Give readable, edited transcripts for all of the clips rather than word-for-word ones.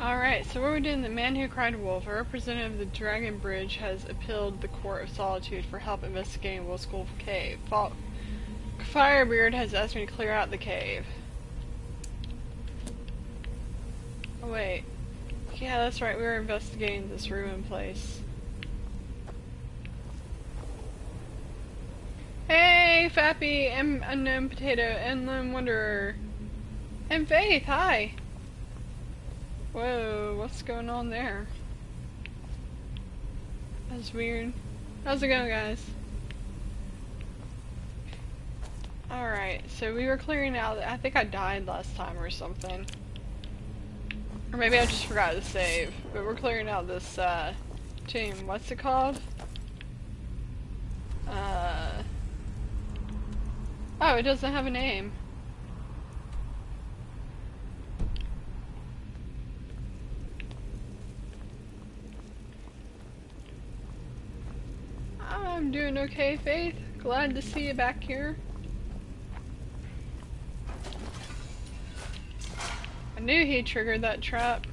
Alright, so what we're doing, the man who cried wolf, a representative of the Dragon Bridge, has appealed the Court of Solitude for help investigating Wolf School Cave. Firebeard has asked me to clear out the cave. Oh wait. Yeah, that's right, we were investigating this ruined place. Hey, Fappy, and Unknown Potato, and Lone Wanderer. And Faith, hi! Whoa, what's going on there? That's weird. How's it going, guys? Alright, so we were clearing out, I think I died last time or something. Or maybe I just forgot to save. But we're clearing out this, tomb. What's it called? Oh, it doesn't have a name. I'm doing okay, Faith. Glad to see you back here. I knew he triggered that trap.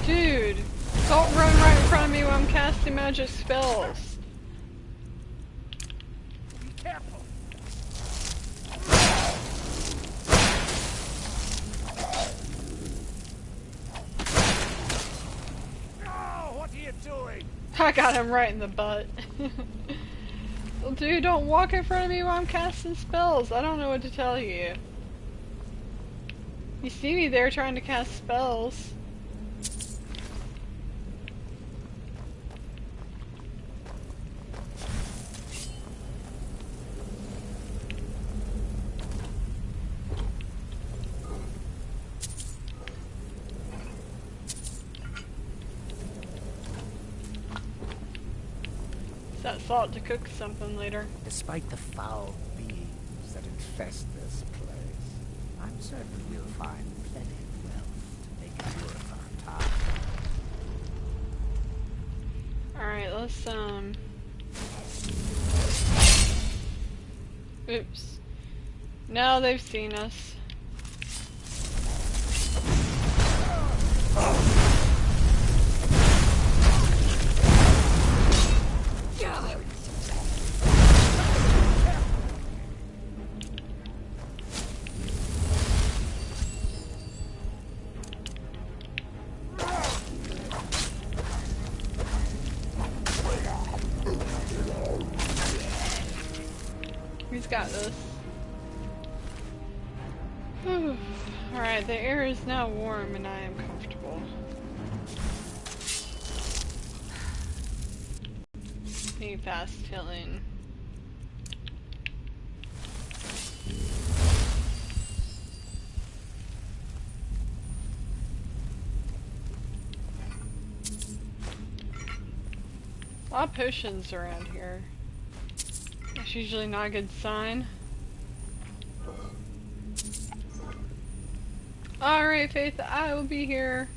Dude, don't run right in front of me when I'm casting magic spells. Be careful. Oh, what are you doing? I got him right in the butt. Dude, don't walk in front of me while I'm casting spells. I don't know what to tell you. You see me there trying to cast spells. That salt to cook something later. Despite the foul beings that infest this place, I'm certain we'll find plenty of wealth to make it worth our time. Alright, let's, oops. Now they've seen us. He's got this. Alright, the air is now warm and I am comfortable. Need fast healing. A lot of potions around here. That's usually not a good sign. Alright, Faith, I will be here.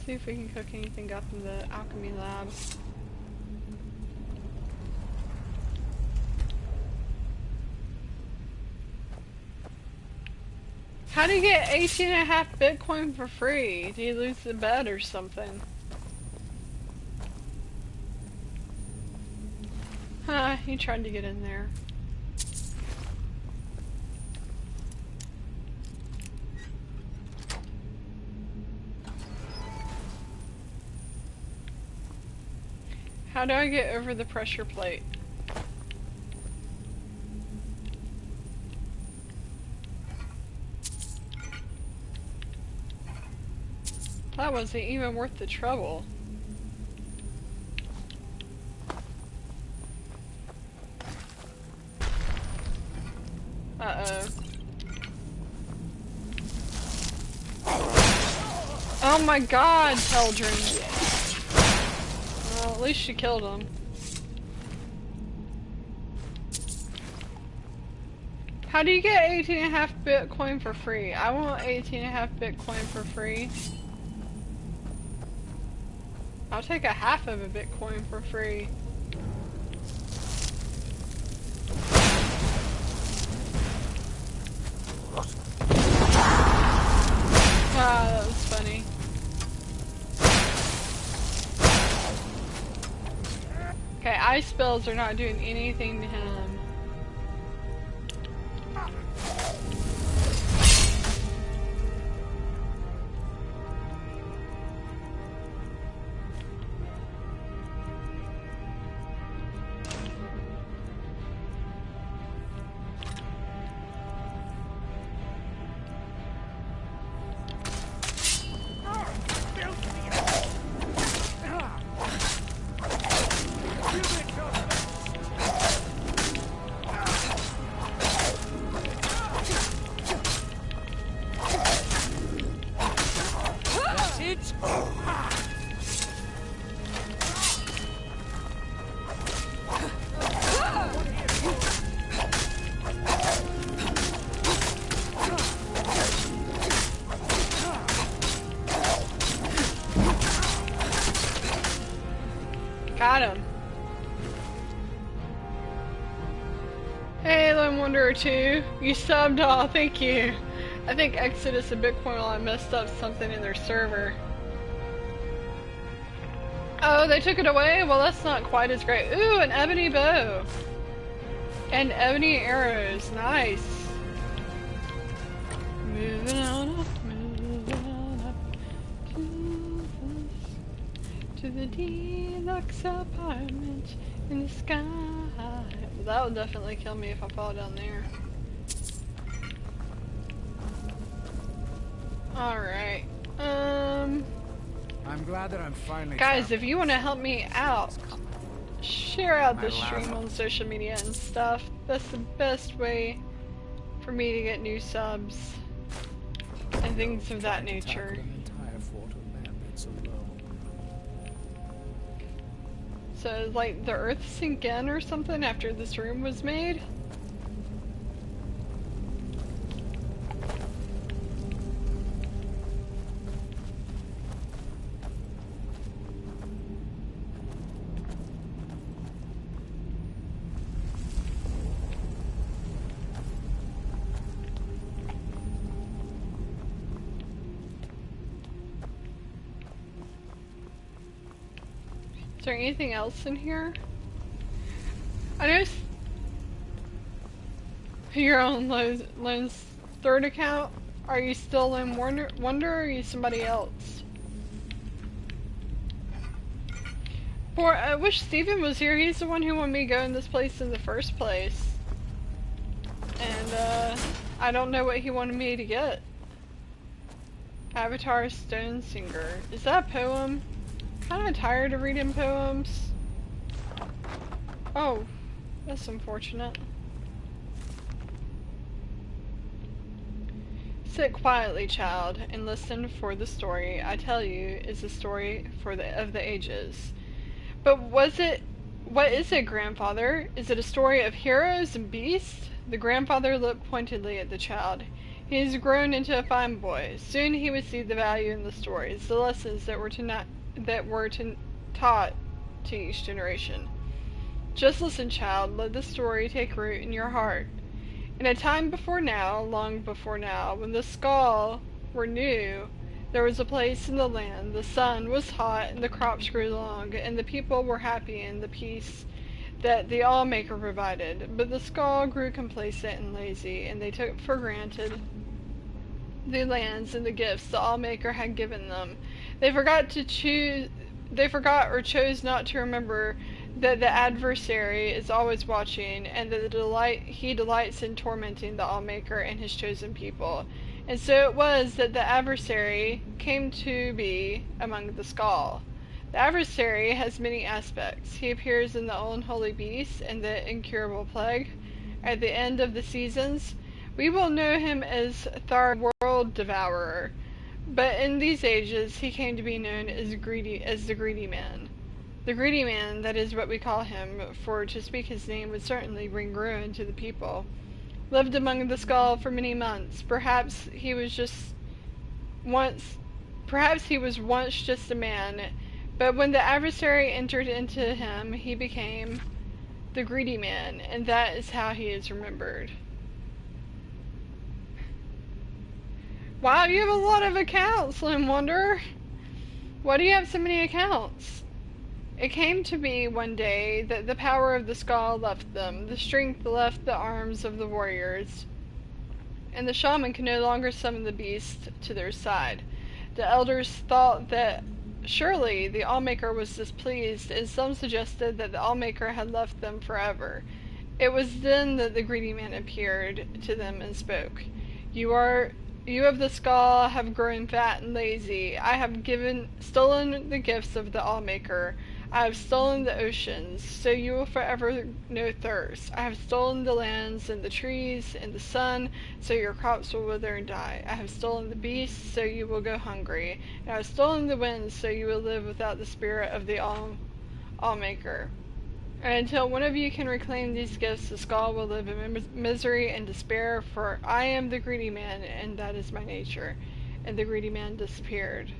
See if we can cook anything up in the alchemy lab. How do you get 18.5 Bitcoin for free? Do you lose the bet or something? Huh, he tried to get in there. How do I get over the pressure plate? That wasn't even worth the trouble. Uh-oh. Oh my god, Teldrin. Well, at least she killed him. How do you get 18.5 Bitcoin for free? I want 18.5 Bitcoin for free. I'll take a half of a Bitcoin for free. Ah, that was funny. Okay, ice spells are not doing anything to him. Got him. Hey, Lone Wanderer 2. You subbed all, thank you. I think Exodus and Bitcoin while I messed up something in their server. Oh, they took it away? Well, that's not quite as great. Ooh, an ebony bow. And ebony arrows. Nice. Moving on up to the deluxe apartment in the sky. Well, that would definitely kill me if I fall down there. Alright. I'm glad that I'm finally Guys, if you want to help me out, share out this stream on social media and stuff. That's the best way for me to get new subs and things of that nature. So, like, the earth sink in or something after this room was made? Is there anything else in here? I know you're on Lone's third account. Are you still Lone Wonder or are you somebody else? I wish Steven was here. He's the one who wanted me to go in this place in the first place. And, I don't know what he wanted me to get. Avatar Stone Singer. Is that a poem? Kinda tired of reading poems. Oh, that's unfortunate. Sit quietly, child, and listen, for the story I tell you is the story of the ages. But what is it, grandfather? Is it a story of heroes and beasts? The grandfather looked pointedly at the child. He has grown into a fine boy. Soon he would see the value in the stories, the lessons that were taught to each generation. Just listen, child. Let the story take root in your heart. In a time before now, long before now, when the Skull were new, there was a place in the land. The sun was hot, and the crops grew long, and the people were happy in the peace that the All-Maker provided. But the Skull grew complacent and lazy, and they took for granted the lands and the gifts the All-Maker had given them. They forgot or chose not to remember that the adversary is always watching, and that he delights in tormenting the All-Maker and his chosen people. And so it was that the adversary came to be among the Skull. The adversary has many aspects. He appears in the unholy beast and the incurable plague. At the end of the seasons, we will know him as Thar, World Devourer. But in these ages, he came to be known as the Greedy Man. The Greedy Man, that is what we call him, for to speak his name would certainly bring ruin to the people. lived among the skull for many months. Once Perhaps he was once just a man, but when the adversary entered into him, he became the greedy man, and that is how he is remembered. Wow, you have a lot of accounts, Slim Wonder. Why do you have so many accounts? It came to be one day that the power of the skull left them, the strength left the arms of the warriors, and the shaman could no longer summon the beast to their side. The elders thought that surely the Allmaker was displeased, and some suggested that the Allmaker had left them forever. It was then that the greedy man appeared to them and spoke. You of the skull have grown fat and lazy. I have stolen the gifts of the Allmaker. I have stolen the oceans, so you will forever know thirst. I have stolen the lands and the trees and the sun, so your crops will wither and die. I have stolen the beasts, so you will go hungry. And I have stolen the winds, so you will live without the spirit of the Allmaker. And until one of you can reclaim these gifts, the skull will live in misery and despair, for I am the greedy man, and that is my nature. And the greedy man disappeared.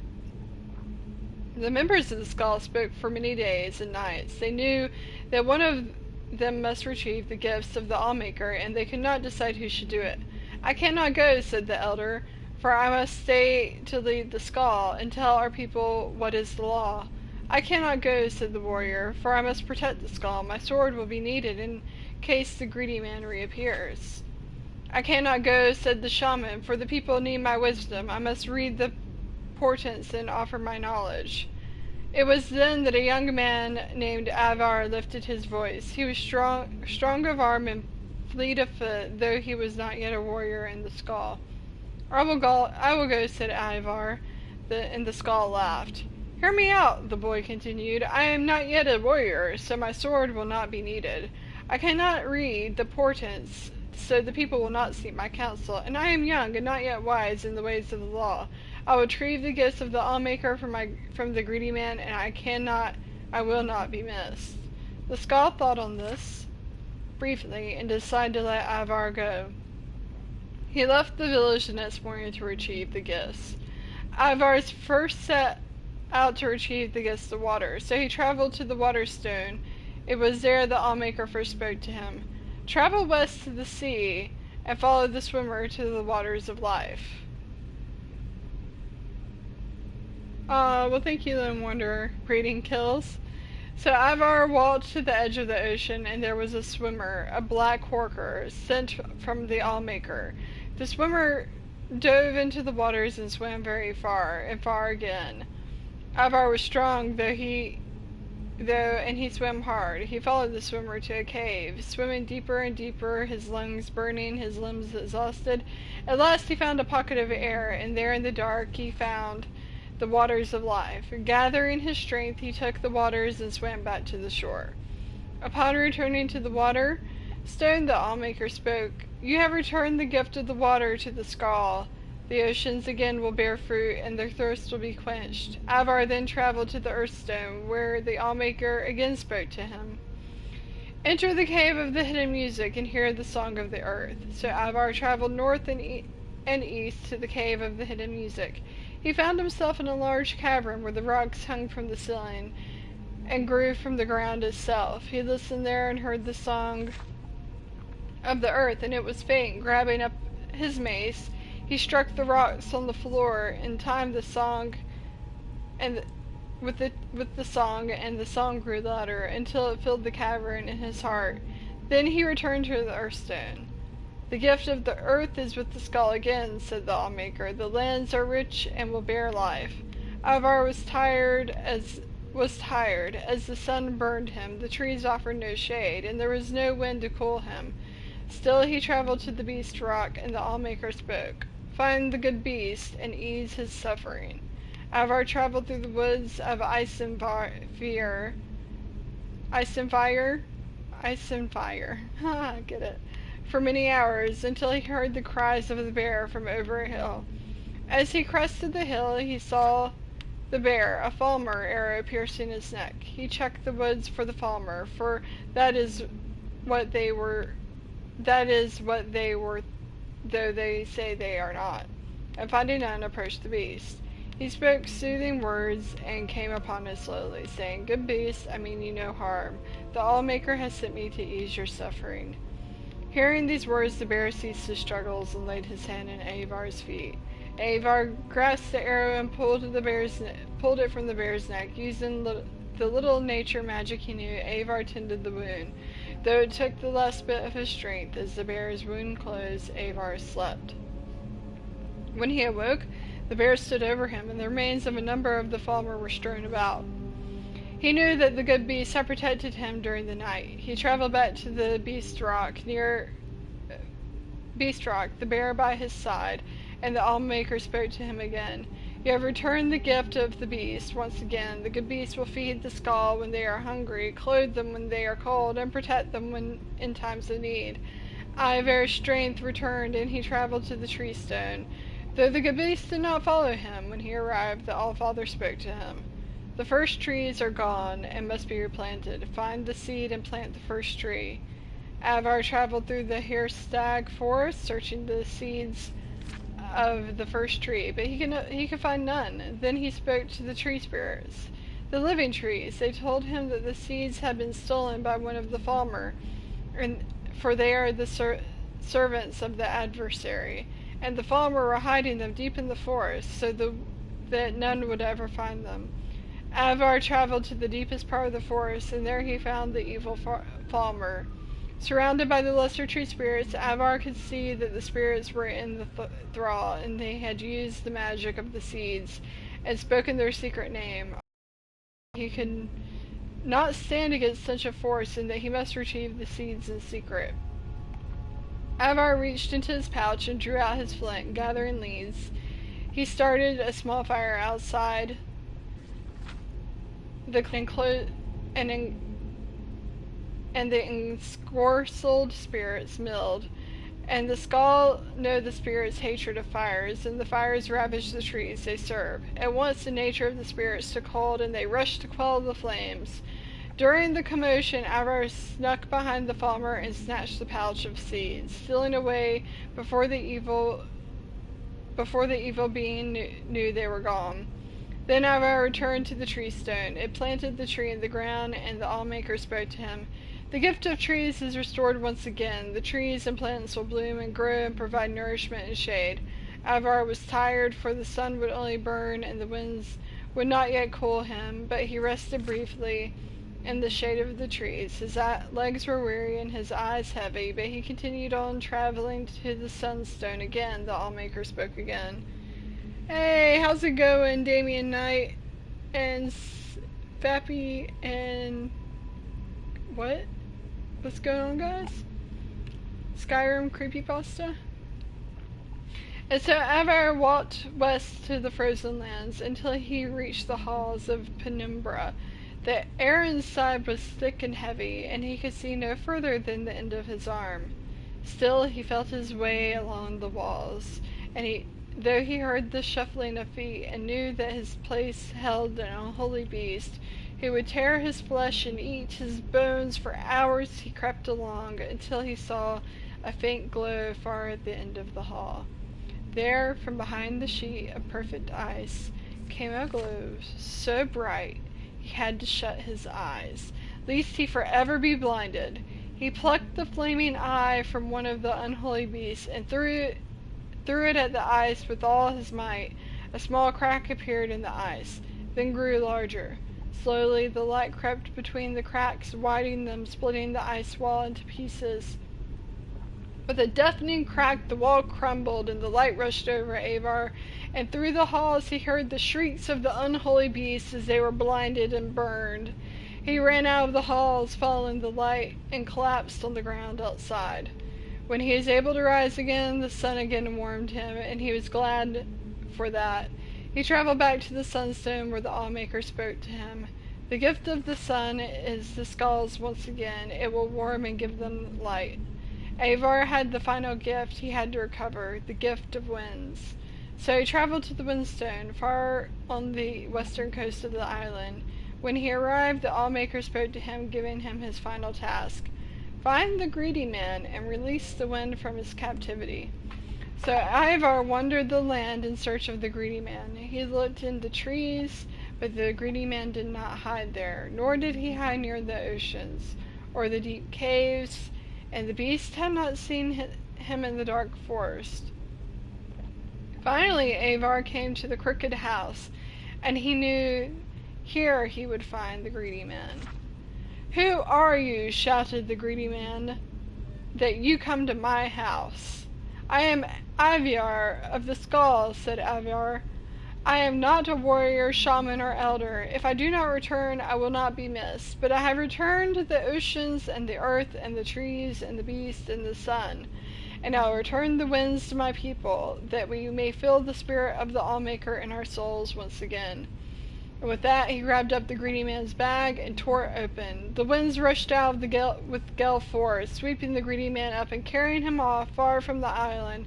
The members of the skull spoke for many days and nights. They knew that one of them must retrieve the gifts of the Allmaker, and they could not decide who should do it. I cannot go, said the elder, for I must stay to lead the skull and tell our people what is the law. I cannot go, said the warrior, for I must protect the skull. My sword will be needed in case the greedy man reappears. I cannot go, said the shaman, for the people need my wisdom. I must read the portents and offer my knowledge. It was then that a young man named Avar lifted his voice. He was strong of arm and fleet of foot, though he was not yet a warrior in the skull. I will go, said Ivar, and the skull laughed. Hear me out, the boy continued. I am not yet a warrior, so my sword will not be needed. I cannot read the portents, so the people will not seek my counsel, and I am young and not yet wise in the ways of the law. I will retrieve the gifts of the Allmaker from the greedy man, and I will not be missed. The skull thought on this briefly and decided to let Ivar go. He left the village the next morning to retrieve the gifts. Ivar's first set out to retrieve the gifts of water, so he traveled to the water stone. It was there the Allmaker first spoke to him. Travel west to the sea and follow the swimmer to the waters of life. Well, thank you, Lone Wanderer. Breeding kills. So Ivar walked to the edge of the ocean, and there was a swimmer, a black horker, sent from the Allmaker. The swimmer dove into the waters and swam very far, and far again. Ivar was strong, and he swam hard. He followed the swimmer to a cave, swimming deeper and deeper, his lungs burning, his limbs exhausted. At last he found a pocket of air, and there in the dark he found the waters of life. Gathering his strength, he took the waters and swam back to the shore. Upon returning to the water stone, the Allmaker spoke. You have returned the gift of the water to the skull. The oceans again will bear fruit, and their thirst will be quenched. Ivar then traveled to the Earthstone, where the Allmaker again spoke to him. Enter the cave of the hidden music and hear the song of the earth. So Ivar traveled north and east to the cave of the hidden music. He found himself in a large cavern where the rocks hung from the ceiling and grew from the ground itself. He listened there and heard the song of the earth, and it was faint. Grabbing up his mace, he struck the rocks on the floor and timed the song with the song, and the song grew louder until it filled the cavern in his heart. Then he returned to the Earthstone. The gift of the earth is with the skull again, said the Allmaker. The lands are rich and will bear life. Ivar was tired as the sun burned him. The trees offered no shade, and there was no wind to cool him. Still he traveled to the beast rock, and the Allmaker spoke. Find the good beast and ease his suffering. Ivar traveled through the woods of Icenfire. Get it. For many hours, until he heard the cries of the bear from over a hill. As he crested the hill, he saw the bear, a falmer arrow piercing his neck. He checked the woods for the falmer, for that is what they were that is what they were, though they say they are not. And finding none, approached the beast. He spoke soothing words and came upon it slowly, saying, "Good beast, I mean you no harm. The All-Maker has sent me to ease your suffering." Hearing these words, the bear ceased his struggles and laid his hand on Avar's feet. Avar grasped the arrow and pulled it from the bear's neck. Using the little nature magic he knew, Avar tended the wound. Though it took the last bit of his strength, as the bear's wound closed, Avar slept. When he awoke, the bear stood over him, and the remains of a number of the falmer were strewn about. He knew that the good beast had protected him during the night. He traveled back to the Beast Rock, the bear by his side, and the All-Maker spoke to him again. "You have returned the gift of the beast. Once again, the good beast will feed the skull when they are hungry, clothe them when they are cold, and protect them when in times of need." Ivar's strength returned, and he traveled to the tree stone. Though the good beast did not follow him, when he arrived, the All-Father spoke to him. "The first trees are gone and must be replanted. Find the seed and plant the first tree." Avar traveled through the Hairstag forest, searching the seeds of the first tree, but he could find none. Then he spoke to the tree spirits, the living trees. They told him that the seeds had been stolen by one of the Falmer, for they are the servants of the adversary, and the Falmer were hiding them deep in the forest, so that none would ever find them. Avar traveled to the deepest part of the forest, and there he found the evil Falmer. Surrounded by the lesser tree spirits, Avar could see that the spirits were in the thrall, and they had used the magic of the seeds and spoken their secret name. He could not stand against such a force, and that he must retrieve the seeds in secret. Avar reached into his pouch and drew out his flint, gathering leaves. He started a small fire outside the and the ensorcelled spirits milled, and the skull know the spirits' hatred of fires, and the fires ravage the trees they serve. At once the nature of the spirits took hold, and they rushed to quell the flames. During the commotion, Avar snuck behind the Falmer and snatched the pouch of seeds, stealing away before the evil being knew they were gone. Then Avar returned to the tree stone. It planted the tree in the ground, and the All-Maker spoke to him. "The gift of trees is restored once again. The trees and plants will bloom and grow and provide nourishment and shade." Avar was tired, for the sun would only burn and the winds would not yet cool him, but he rested briefly in the shade of the trees. His legs were weary and his eyes heavy, but he continued on, traveling to the sunstone. Again, the All-Maker spoke again. "Hey, how's it going, Damien Knight and Fappy and what? What's going on, guys? Skyrim creepypasta?" And so Avar walked west to the frozen lands until he reached the halls of Penumbra. The air inside was thick and heavy, and he could see no further than the end of his arm. Still, he felt his way along the walls, and though he heard the shuffling of feet and knew that his place held an unholy beast who would tear his flesh and eat his bones for hours, he crept along until he saw a faint glow far at the end of the hall. There, from behind the sheet of perfect ice, came a glow so bright he had to shut his eyes, lest he forever be blinded. He plucked the flaming eye from one of the unholy beasts and threw it at the ice with all his might. A small crack appeared in the ice, then grew larger. Slowly the light crept between the cracks, widening them, splitting the ice wall into pieces. With a deafening crack, the wall crumbled, and the light rushed over Avar, and through the halls he heard the shrieks of the unholy beasts as they were blinded and burned. He ran out of the halls, following the light, and collapsed on the ground outside. When he was able to rise again, the sun again warmed him, and he was glad for that. He traveled back to the sunstone where the All-Maker spoke to him. "The gift of the sun is the skulls once again. It will warm and give them light." Avar had the final gift he had to recover, the gift of winds. So he traveled to the Windstone, far on the western coast of the island. When he arrived, the All-Maker spoke to him, giving him his final task. Find the greedy man and release the wind from his captivity. So Ivar wandered the land in search of the greedy man. He looked in the trees, but the greedy man did not hide there, nor did he hide near the oceans or the deep caves, and the beast had not seen him in the dark forest. Finally, Ivar came to the crooked house, and he knew here he would find the greedy man. "Who are you," shouted the greedy man, "that you come to my house?" "I am Ivar of the Skull," said Ivar. "I am not a warrior, shaman, or elder. If I do not return, I will not be missed. But I have returned the oceans and the earth and the trees and the beasts and the sun. And I will return the winds to my people, that we may feel the spirit of the Allmaker in our souls once again." And with that, he grabbed up the greedy man's bag and tore it open. The winds rushed out of the gale with gale force, sweeping the greedy man up and carrying him off far from the island.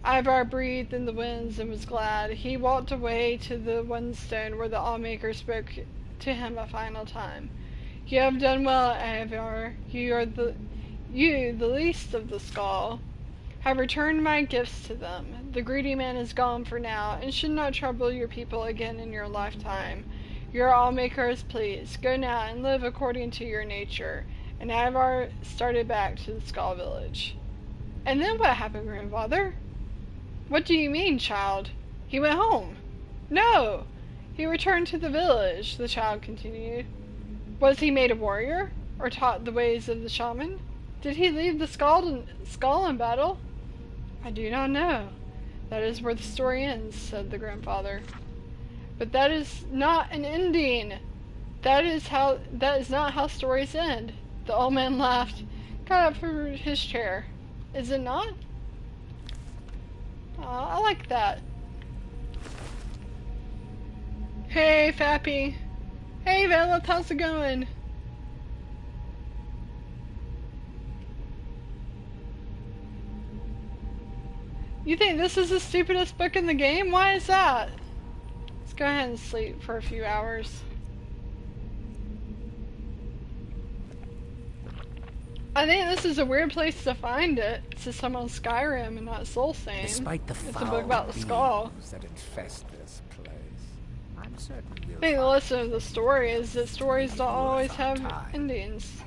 Ivar breathed in the winds and was glad. He walked away to the one stone where the Allmaker spoke to him a final time. "You have done well, Ivar. You, the least of the Skull, have returned my gifts to them. The greedy man is gone for now, and should not trouble your people again in your lifetime. Your Allmaker is pleased. Go now and live according to your nature." And Ivar started back to the Skull village. "And then what happened, grandfather?" "What do you mean, child?" "He went home." "No! He returned to the village," the child continued. "Was he made a warrior, or taught the ways of the shaman? Did he leave the skull in battle?" "I do not know. That is where the story ends," said the grandfather. "But that is not an ending. That is not how stories end." The old man laughed, got up from his chair. "Is it not? Aw, I like that. Hey, Fappy. Hey, Velith, how's it going? You think this is the stupidest book in the game? Why is that? Let's go ahead and sleep for a few hours. I think this is a weird place to find it. It says I'm on Skyrim and not Soul Sane. Despite the It's a book about the skull. that infest this place, I'm certain we'll I think the lesson of the story is that stories don't always have endings.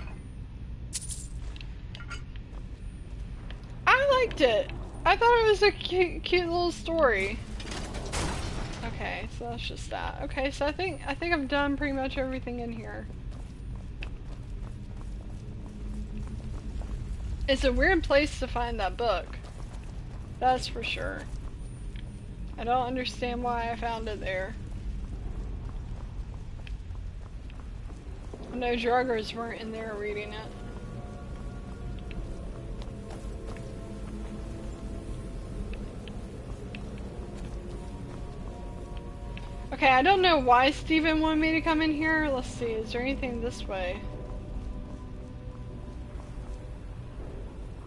I liked it. I thought it was a cute little story. Okay, so that's just that. Okay, so I think I've done pretty much everything in here. It's a weird place to find that book. That's for sure. I don't understand why I found it there. I know druggers weren't in there reading it. Okay, I don't know why Steven wanted me to come in here. Let's see, is there anything this way?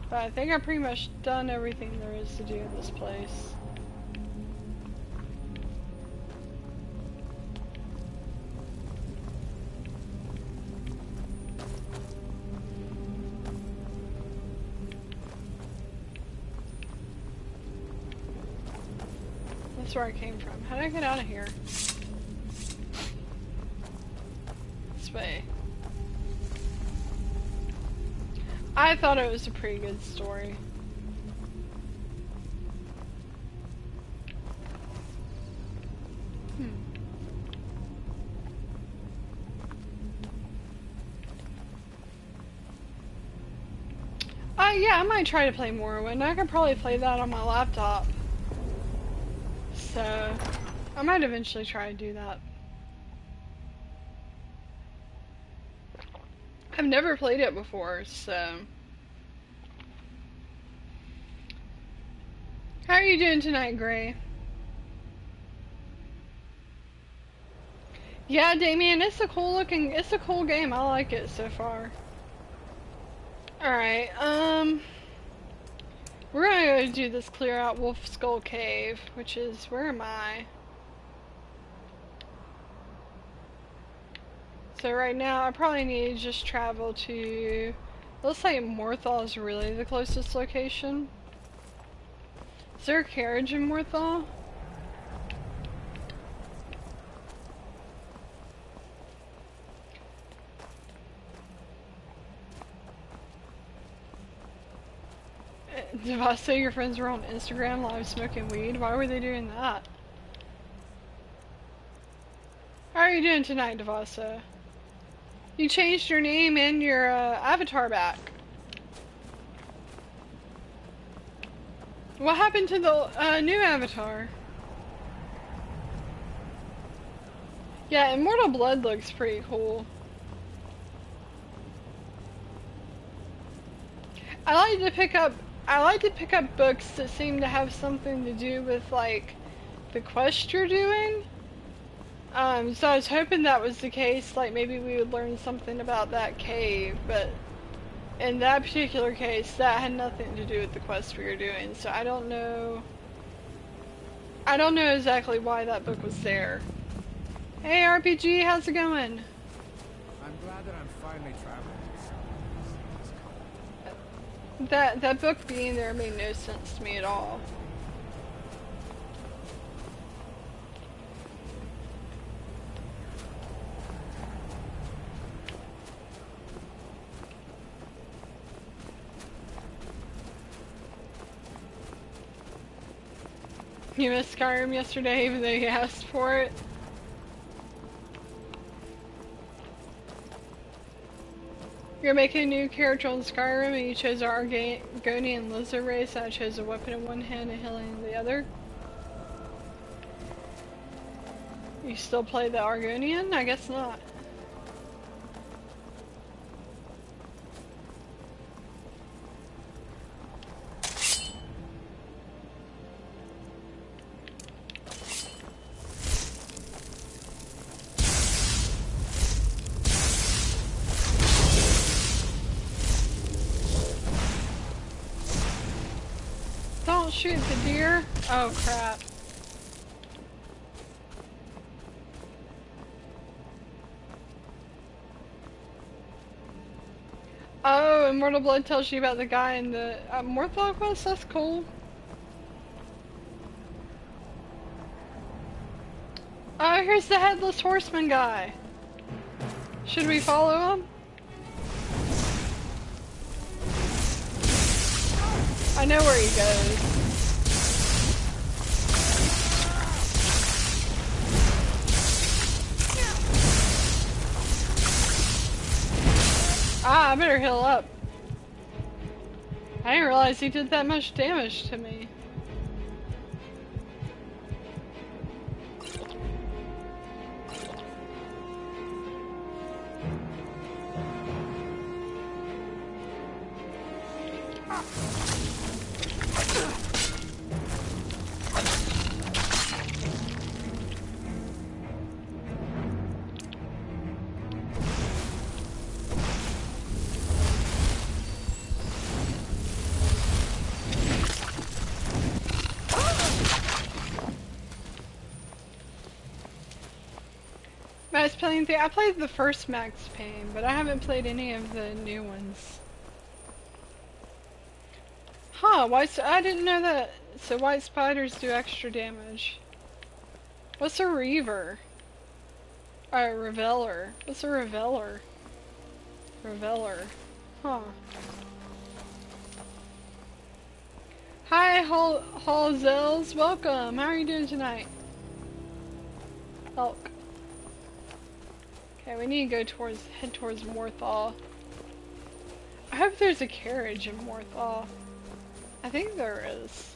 But I think I've pretty much done everything there is to do in this place. That's where I came from. How did I get out of here? This way. I thought it was a pretty good story. Yeah, I might try to play Morrowind. I could probably play that on my laptop. So, I might eventually try to do that. I've never played it before, so... How are you doing tonight, Gray? Yeah, Damien, it's a cool game. I like it so far. Alright, we're gonna go do this clear out Wolf Skull Cave, which is, where am I? So right now, I probably need to just travel to Looks like Morthal is really the closest location. Is there a carriage in Morthal? Did I say your friends were on Instagram live smoking weed? Why were they doing that? How are you doing tonight, Devasa? You changed your name and your avatar back. What happened to the new avatar? Yeah, Immortal Blood looks pretty cool. I like to pick up books that seem to have something to do with like the quest you're doing. So I was hoping that was the case, like maybe we would learn something about that cave, but in that particular case, that had nothing to do with the quest we were doing, so I don't know exactly why that book was there. Hey RPG, how's it going? I'm glad that I'm finally traveling to That book being there made no sense to me at all. You missed Skyrim yesterday even though you asked for it? You're making a new character on Skyrim and you chose our Argonian lizard race and I chose a weapon in one hand and healing in the other. You still play the Argonian? I guess not. Don't shoot the deer. Oh crap. Oh, Immortal Blood tells you about the guy in the Morthal quest? That's cool. Oh, here's the Headless Horseman guy. Should we follow him? I know where he goes. Ah, I better heal up. I didn't realize he did that much damage to me. Max Payne, I played the first Max Payne, but I haven't played any of the new ones. Huh, I didn't know that. So white spiders do extra damage. What's a reaver? Reveler. What's a reveler? Reveler. Huh. Hi, Halzels. Welcome. How are you doing tonight? Elk. Okay, we need to go head towards Morthal. I hope there's a carriage in Morthal. I think there is.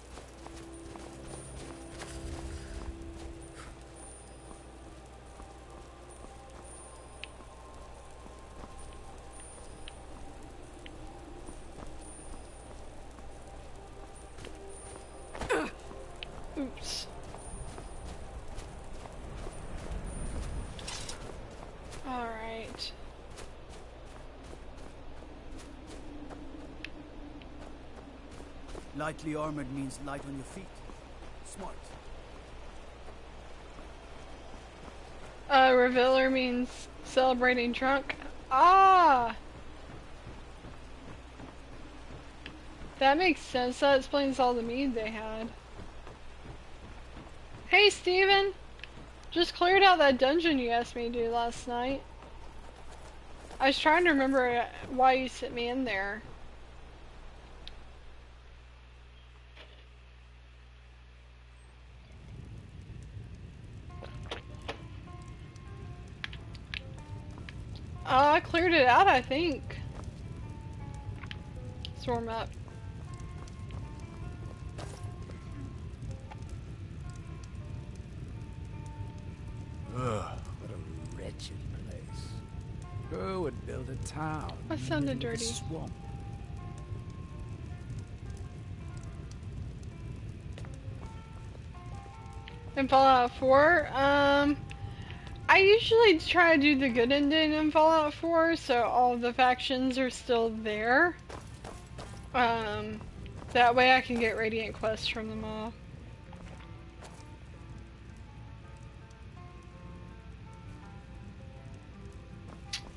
Oops. Alright. Lightly armored means light on your feet. Smart. Revealer means celebrating drunk. Ah! That makes sense. That explains all the mead they had. Hey, Steven! Just cleared out that dungeon you asked me to do last night. I was trying to remember why you sent me in there. I cleared it out, I think. Let's warm up. Ugh, what a wretched place. Who would build a town? That sounded in a dirty. swamp? In Fallout 4, I usually try to do the good ending in Fallout 4, so all the factions are still there. That way I can get Radiant quests from them all.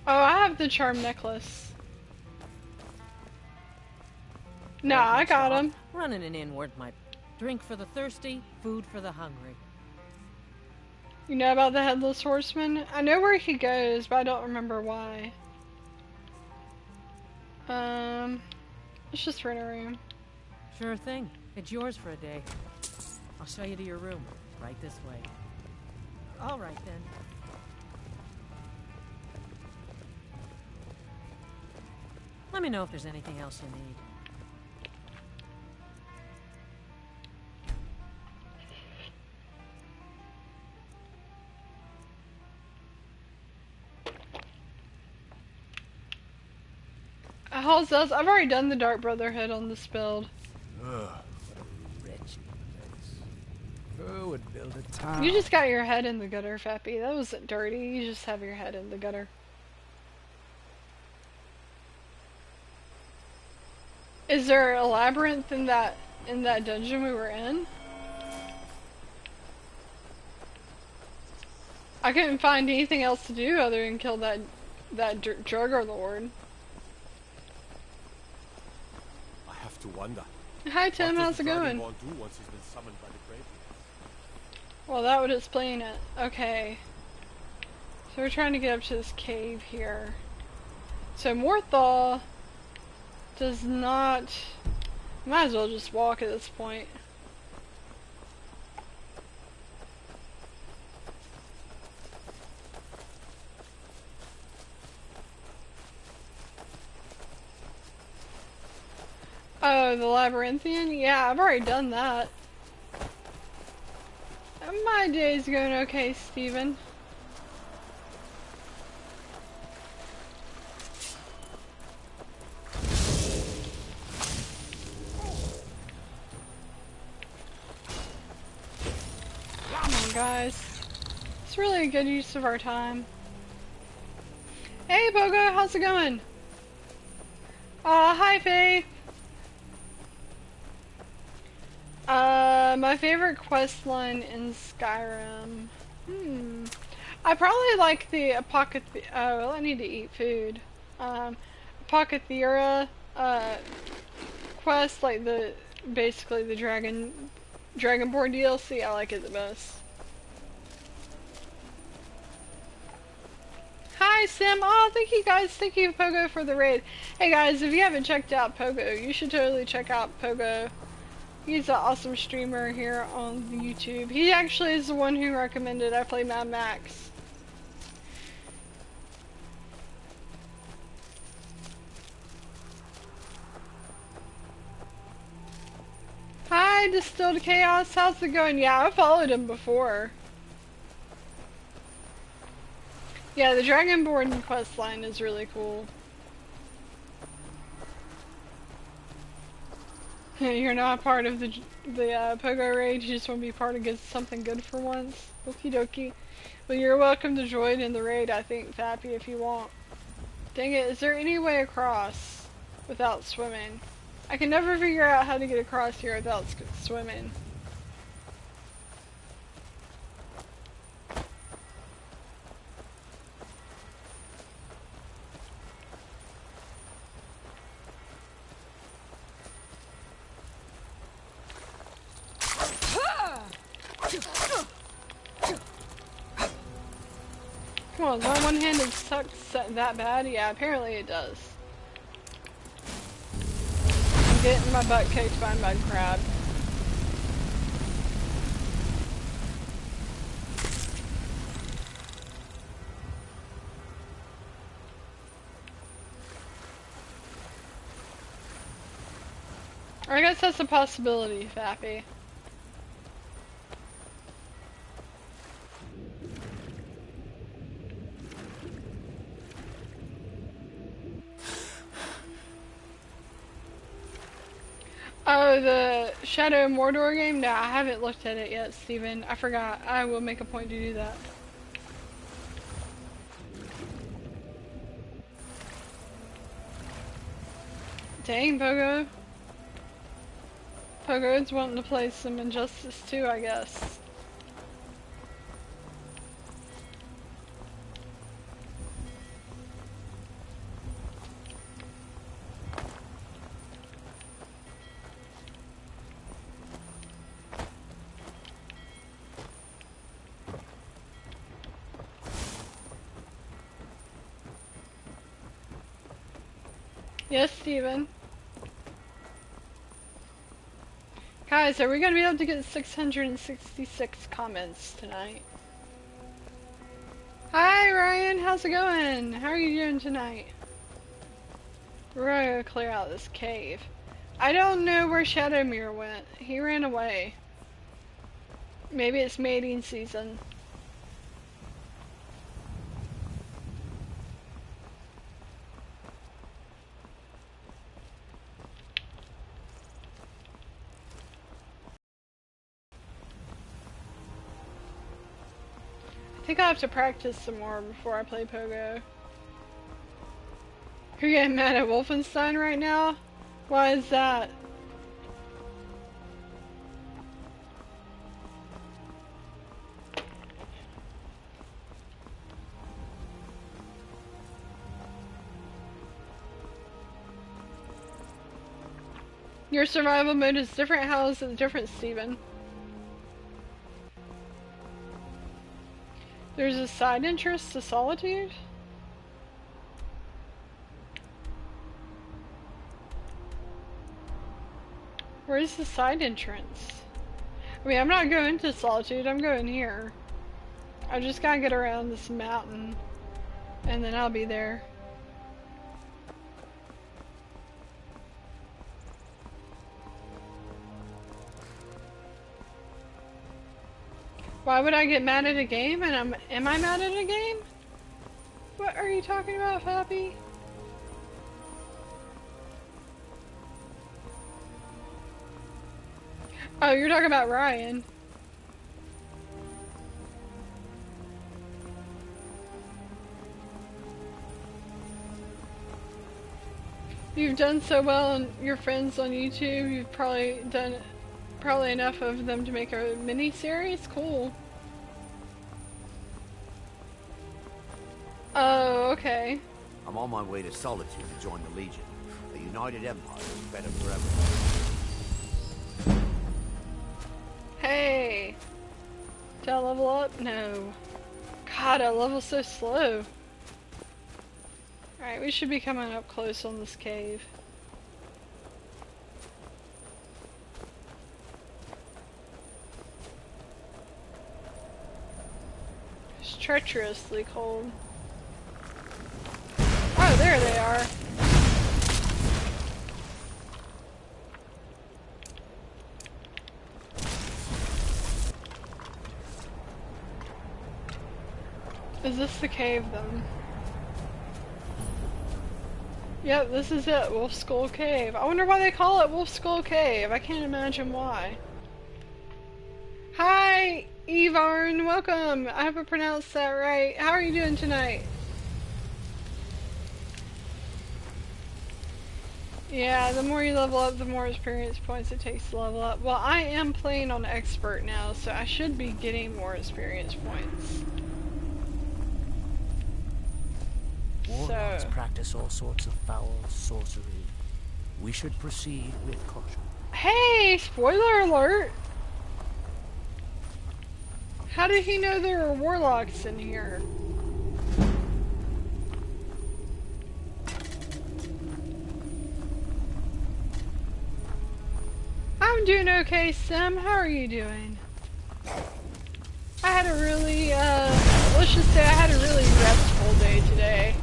Oh, I have the charm necklace. No, I got him. Running an inn worth my drink for the thirsty, food for the hungry. You know about the Headless Horseman? I know where he goes, but I don't remember why. Let's just rent a room. Sure thing. It's yours for a day. I'll show you to your room. Right this way. All right, then. Let me know if there's anything else you need. How's this? I've already done the Dark Brotherhood on this build. Ugh, what a wretched place. Who would build a town? You just got your head in the gutter, Fappy. That wasn't dirty. You just have your head in the gutter. Is there a labyrinth in that dungeon we were in? I couldn't find anything else to do other than kill that Drugger Lord. I have to wonder. Hi Tim, What how's does it the going? Dragonborn do once he's been summoned by the graveyard? Well, that would explain it. Okay. So we're trying to get up to this cave here. So Morthal does not... Might as well just walk at this point. Oh, the Labyrinthian? Yeah, I've already done that. My day's going okay, Steven. Come on, guys. It's really a good use of our time. Hey, Pogo, how's it going? Hi, Faye. My favorite quest line in Skyrim. I probably like the oh, well, I need to eat food. Apothecera, quest, like basically the Dragonborn DLC, I like it the best. Hi, Sim. Oh, thank you guys. Thank you, Pogo, for the raid. Hey guys, if you haven't checked out Pogo, you should totally check out Pogo. He's an awesome streamer here on YouTube. He actually is the one who recommended I play Mad Max. Hi, Distilled Chaos. How's it going? Yeah, I followed him before. Yeah, the Dragonborn quest line is really cool. You're not part of the Pogo raid, you just want to be part of something good for once. Okie dokie. Well, you're welcome to join in the raid, I think, Fappy, if you want. Dang it, is there any way across without swimming? I can never figure out how to get across here without swimming. on, my one-handed sucks that bad? Yeah, apparently it does. I'm getting my butt kicked by a mud crab. I guess that's a possibility, Fappy. Oh, the Shadow Mordor game? No, I haven't looked at it yet, Steven. I forgot. I will make a point to do that. Dang, Pogo. Pogo's wanting to play some Injustice too, I guess. Yes, Steven. Guys, are we gonna be able to get 666 comments tonight? Hi Ryan, how's it going? How are you doing tonight? We're gonna clear out this cave. I don't know where Shadowmere went. He ran away. Maybe it's mating season. I think I have to practice some more before I play Pogo. You're getting mad at Wolfenstein right now? Why is that? Your survival mode is different. How is it different, Steven? There's a side interest to Solitude? Where's the side entrance? I mean, I'm not going to Solitude, I'm going here. I just gotta get around this mountain, and then I'll be there. Why would I get mad at a game? And am I mad at a game? What are you talking about, Fappy? Oh, you're talking about Ryan. You've done so well on your friends on YouTube. You've probably done enough of them to make a mini series. Cool. Oh, okay. I'm on my way to Solitude to join the Legion. The United Empire is better for everyone. Hey. Did I level up? No. God, I level so slow. Alright, we should be coming up close on this cave. It's treacherously cold. Oh, there they are. Is this the cave then? Yep, this is it, Wolf Skull Cave. I wonder why they call it Wolf Skull Cave. I can't imagine why. Hi, Evarn, welcome. I haven't pronounced that right. How are you doing tonight? Yeah, the more you level up, the more experience points it takes to level up. Well, I am playing on Expert now, so I should be getting more experience points. Warlocks practice all sorts of foul sorcery. We should proceed with caution. Hey, spoiler alert! How did he know there were warlocks in here? doing okay, Sim. How are you doing? I had a really, let's just say I had a really restful day today.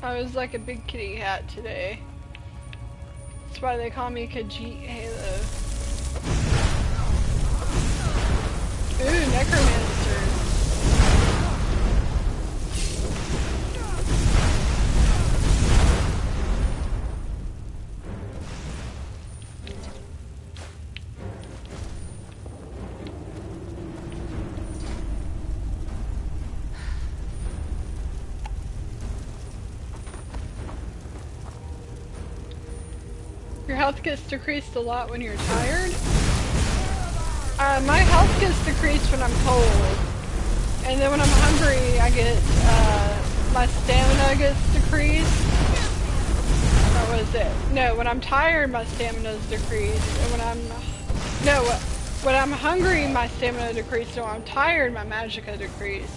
I was like a big kitty cat today. That's why they call me Khajiit Halo. Ooh, necromancer. Your health gets decreased a lot when you're tired. My health gets decreased when I'm cold. And then when I'm hungry, I get, my stamina gets decreased. Or was it? No, when I'm tired, my stamina's decreased. And when I'm hungry, my stamina decreased. And when I'm tired, my magicka decreased.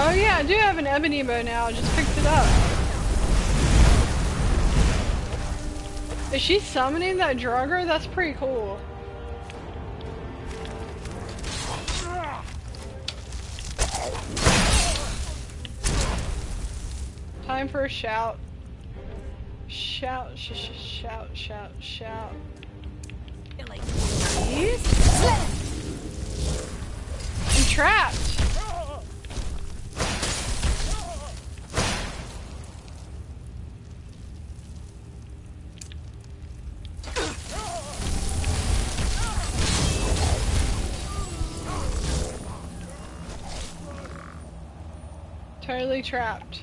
Oh yeah, I do have an ebony bow now, I just picked it up. Is she summoning that Draugr? That's pretty cool. Time for a shout. Shout, shout, shout, shout. I'm trapped. Totally trapped.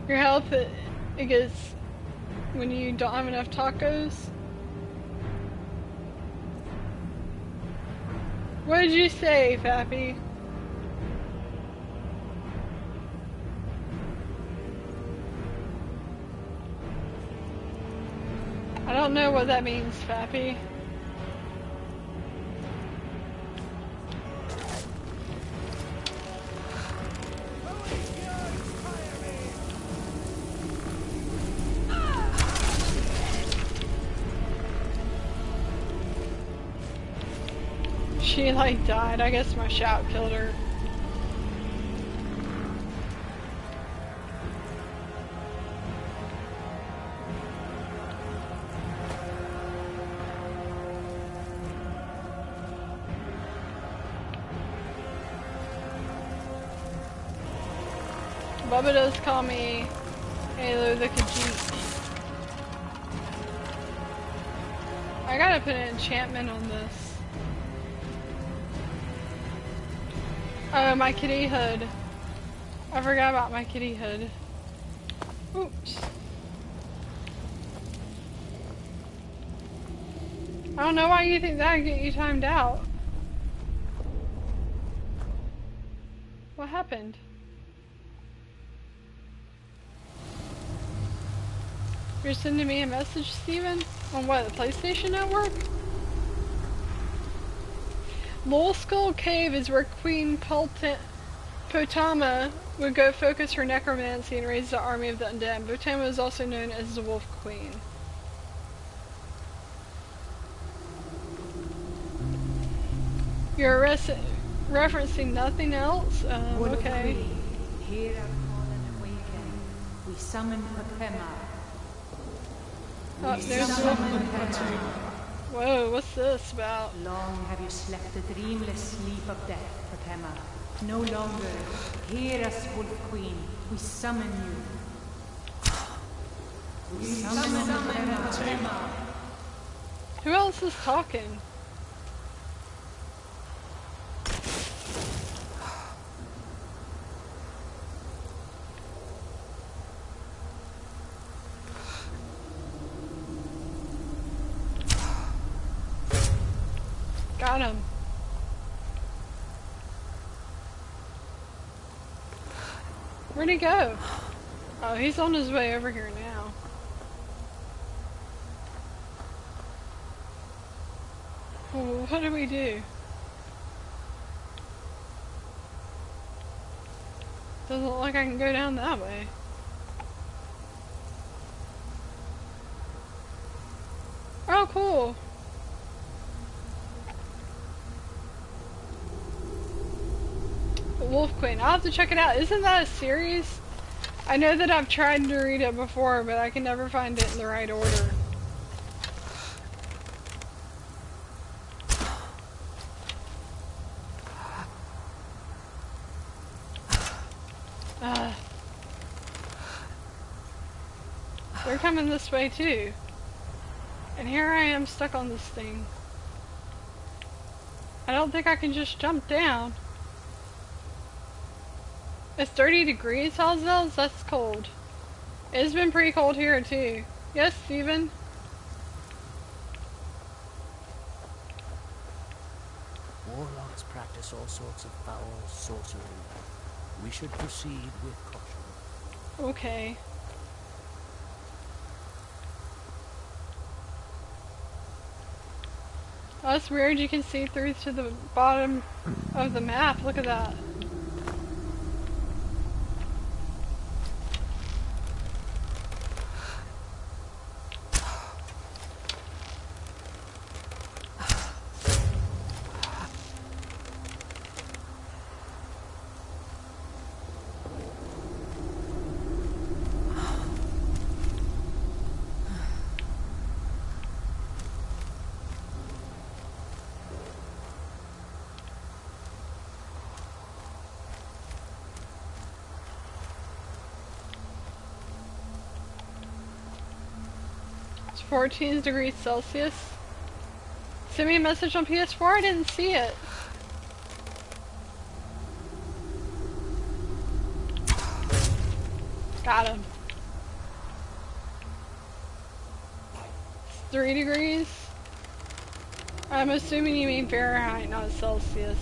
Your health, it gets when you don't have enough tacos. What did you say, Fappy? I don't know what that means, Fappy. She like died. I guess my shout killed her. Bubba does call me Halo the Khajiit. I gotta put an enchantment on this. Oh, my kitty hood. I forgot about my kitty hood. Oops. I don't know why you think that would get you timed out. What happened? You're sending me a message, Steven? On what, the PlayStation Network? Lol Skull Cave is where Queen Potama would go focus her necromancy and raise the army of the undead. Potama is also known as the Wolf Queen. You're referencing nothing else? Okay. Hear our call and awaken. We summon Potema. Oh, there's Potema. Whoa, what's this about? Long have you slept the dreamless sleep of death, Potema. No longer. Hear us, Wolf Queen. We summon you. We summon Potema. Who else is talking? Got him. Where'd he go? Oh, he's on his way over here now. Well, what do we do? Doesn't look like I can go down that way. Oh, cool. Wolf Queen. I'll have to check it out. Isn't that a series? I know that I've tried to read it before, but I can never find it in the right order. They're coming this way too. And here I am stuck on this thing. I don't think I can just jump down. It's 30 degrees, Halsels? That's cold. It's been pretty cold here too. Yes, Steven? Warlocks practice all sorts of foul sorcery. We should proceed with caution. Okay. Oh, that's weird. You can see through to the bottom of the map. Look at that. It's 14 degrees Celsius. Send me a message on PS4. I didn't see it. Got him. It's 3 degrees. I'm assuming you mean Fahrenheit, not Celsius.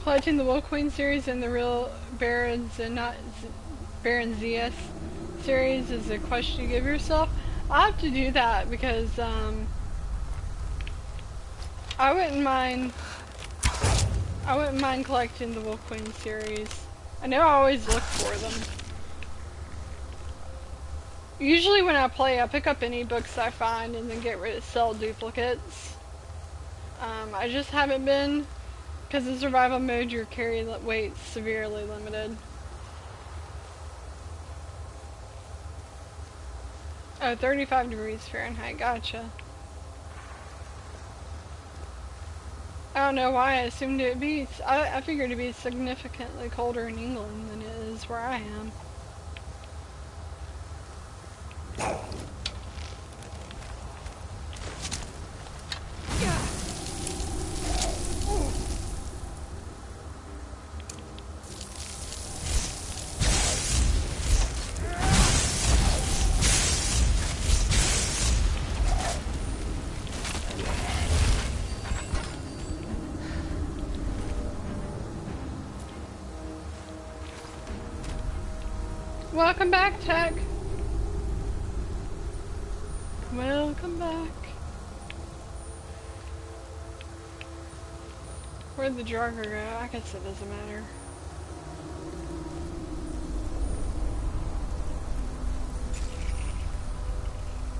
Collecting the Wolf Queen series and the real Baron Zeus series is a question you give yourself. I'll have to do that because I wouldn't mind collecting the Wolf Queen series. I know I always look for them. Usually when I play, I pick up any books I find and then sell duplicates. I just haven't been. Because in survival mode, your carry weight's severely limited. Oh, 35 degrees Fahrenheit, gotcha. I don't know why I assumed it would be, I figured it'd be significantly colder in England than it is where I am. Welcome back, Tech. Welcome back. Where'd the Jarger go? I guess it doesn't matter.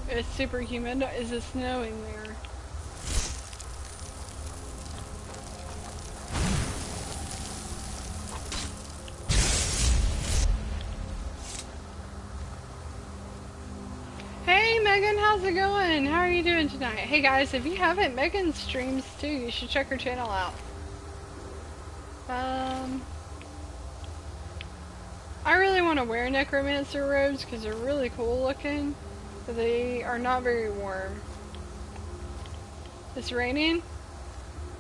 It's super humid. Is it snowing there? Megan, how's it going? How are you doing tonight? Hey guys, if you haven't, Megan streams too. You should check her channel out. I really want to wear necromancer robes because they're really cool looking, but they are not very warm. It's raining?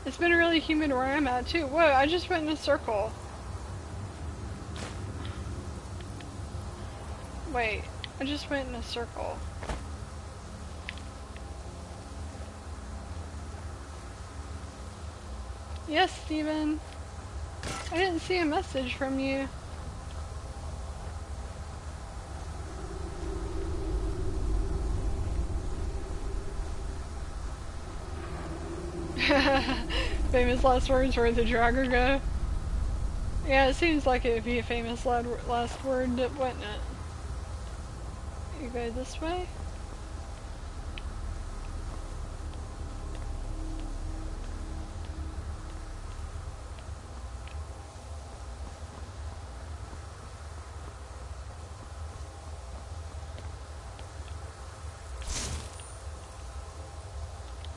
It's been really humid where I'm at too. Whoa, I just went in a circle. Wait, I just went in a circle. Yes, Steven. I didn't see a message from you. Famous last words, where'd the dragger go? Yeah, it seems like it would be a famous last word, wouldn't it? You go this way?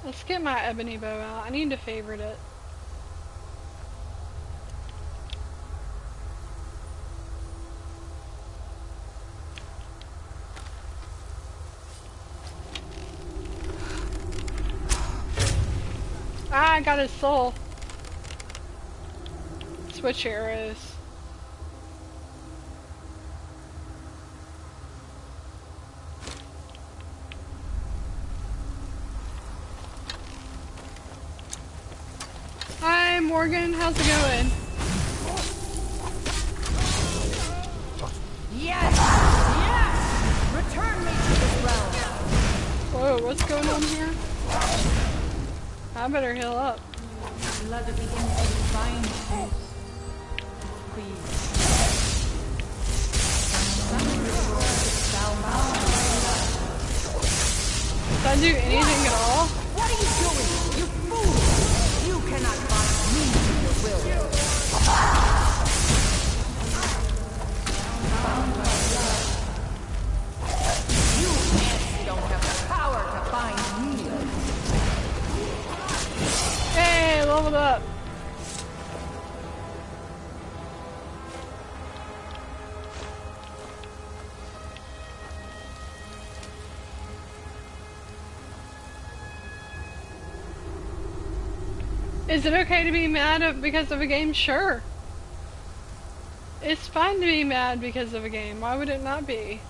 Let's get my ebony bow out. I need to favorite it. Ah, I got his soul. Switch arrows. Hi, Morgan. How's it going? Yes! Yes! Return me to this realm! Whoa, what's going on here? I better heal up. Blood of the innocent bind you. Please. Did I do anything at all? What are you doing? You fool! You cannot bind me to your will. You ants don't have the power to bind me. Hey, leveled up. Is it okay to be mad because of a game? Sure. It's fine to be mad because of a game. Why would it not be?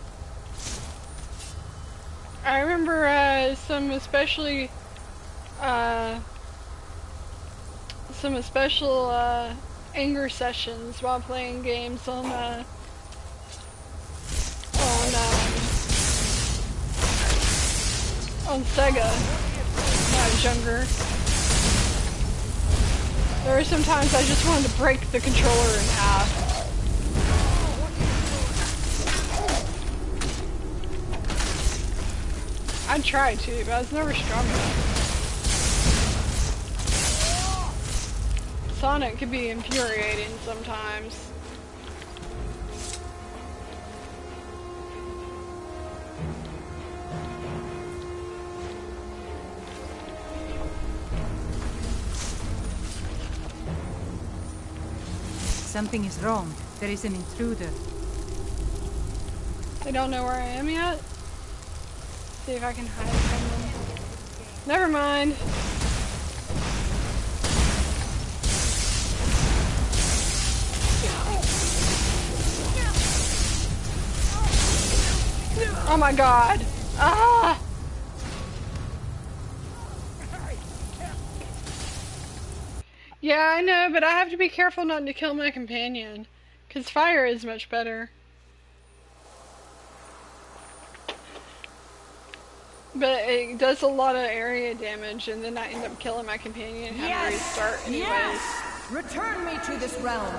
I remember some special anger sessions while playing games on Sega when I was younger. There were some times I just wanted to break the controller in half. I tried to, but I was never strong enough. Sonic can be infuriating sometimes. Something is wrong. There is an intruder. They don't know where I am yet? See if I can hide from them. Never mind. Oh my god. Ah! Yeah, I know, but I have to be careful not to kill my companion. 'Cause fire is much better. But it does a lot of area damage, and then I end up killing my companion and have to restart anyways. Yes! Return me to this realm!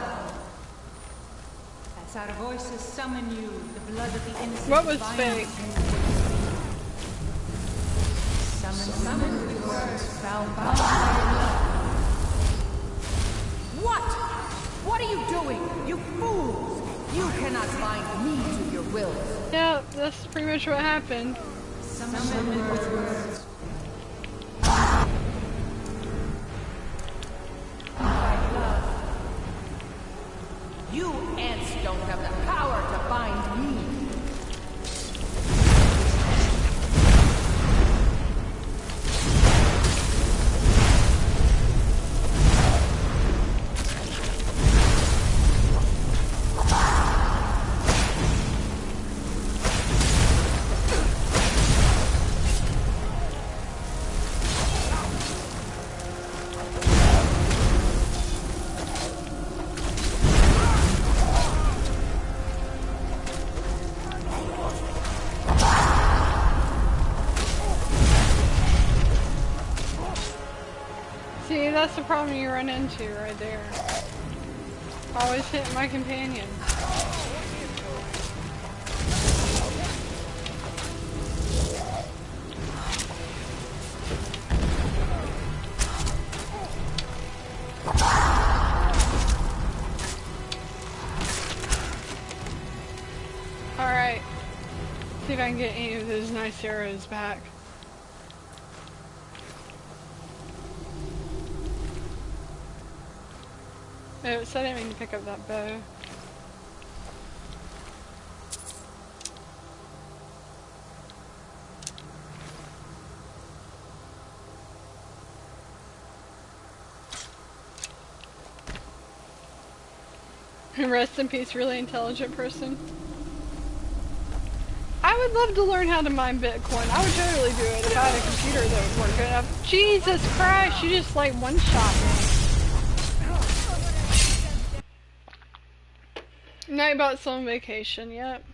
As our voices summon you, the blood of the innocent. What was binds fake? you. Summon with words bound by love. What? What are you doing? You fools! You cannot bind me to your will. Yeah, that's pretty much what happened. Summon with words. You ants don't have the power to bind me. See, that's the problem you run into right there. Always hitting my companion. Alright. See if I can get any of those nice arrows back. Oops, I didn't mean to pick up that bow. Rest in peace, really intelligent person. I would love to learn how to mine Bitcoin. I would totally do it if I had a computer that would work good enough. Jesus Christ, you just like one-shot me. Nightbot's on vacation, yep.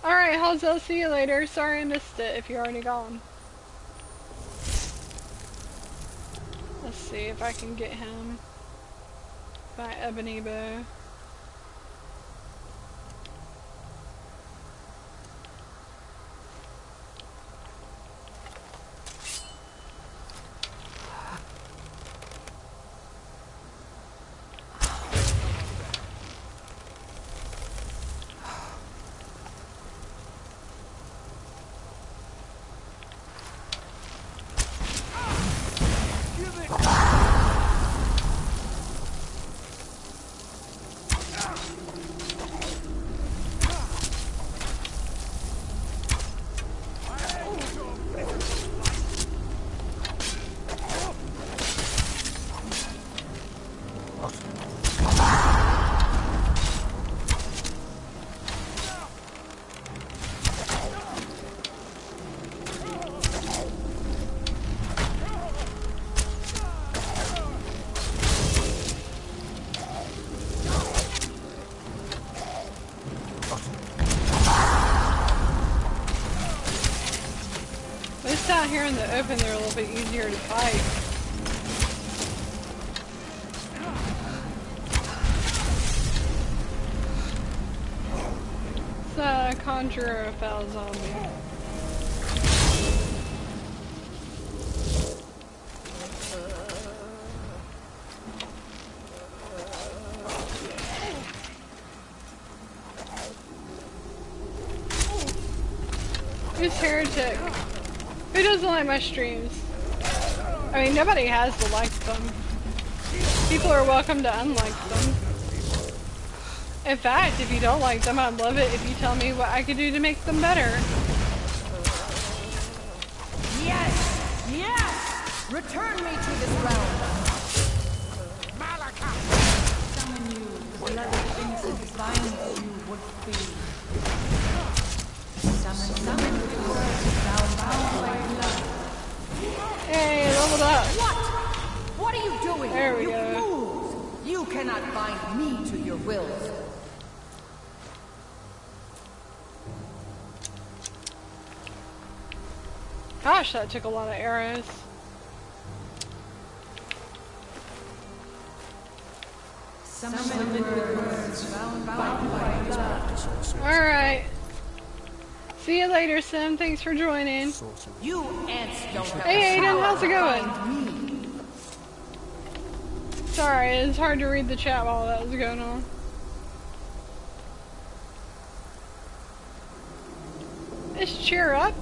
Alright, Halls, I'll see you later. Sorry I missed it if you're already gone. Let's see if I can get him. My ebony bow. Out here in the open, they're a little bit easier to fight. It's a conjurer, a foul zombie. Who's heretic? Who doesn't like my streams? I mean, nobody has to like them. People are welcome to unlike them. In fact, if you don't like them, I'd love it if you tell me what I could do to make them better. Yes! Yes! Return me to this realm! Summon you, the blood of innocence binds you would feed. Summon you, thou bound by blood. Hey, leveled up. What? What are you doing? There we you go. Fools! You cannot bind me to your wills. Gosh, that took a lot of arrows. Alright. See you later, Sim. Thanks for joining. You ants don't have Hey, Aiden, how's it going? going? Sorry, it's hard to read the chat while that was going on. It's cheer up.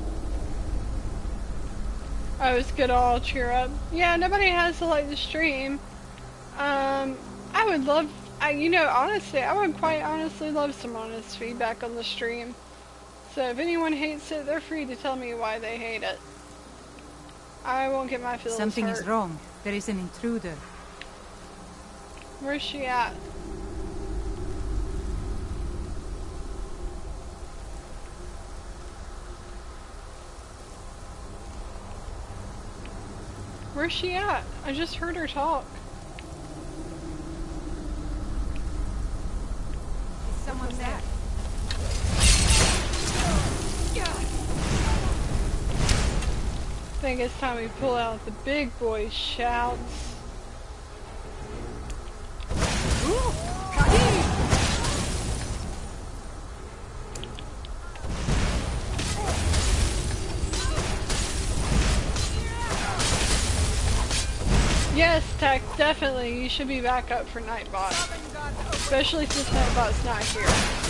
Oh, it's good all cheer up. Yeah, nobody has to like the stream. I would love, you know, honestly, I would quite honestly love some honest feedback on the stream. So if anyone hates it, they're free to tell me why they hate it. I won't get my feelings Something hurt. is wrong. There is an intruder. Where's she at? Where's she at? I just heard her talk. Someone's there. Thing think it's time we pull out the big boy shouts. Yes, Tech, definitely. You should be back up for Nightbot. Especially since Nightbot's not here.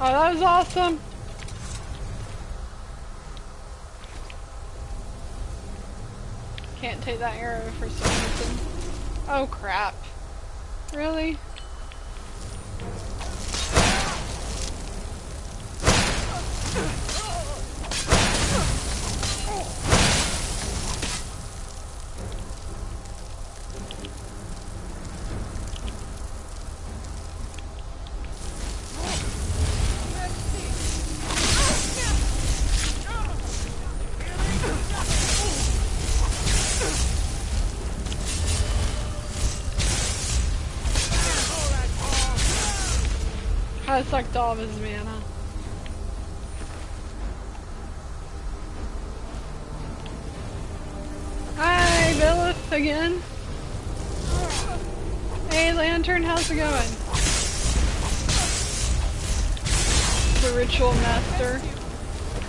Oh, that was awesome. Can't take that arrow for some reason. Oh crap. Really? I sucked all of his mana. Hi, Billith again. Hey, Lantern, how's it going? The Ritual Master.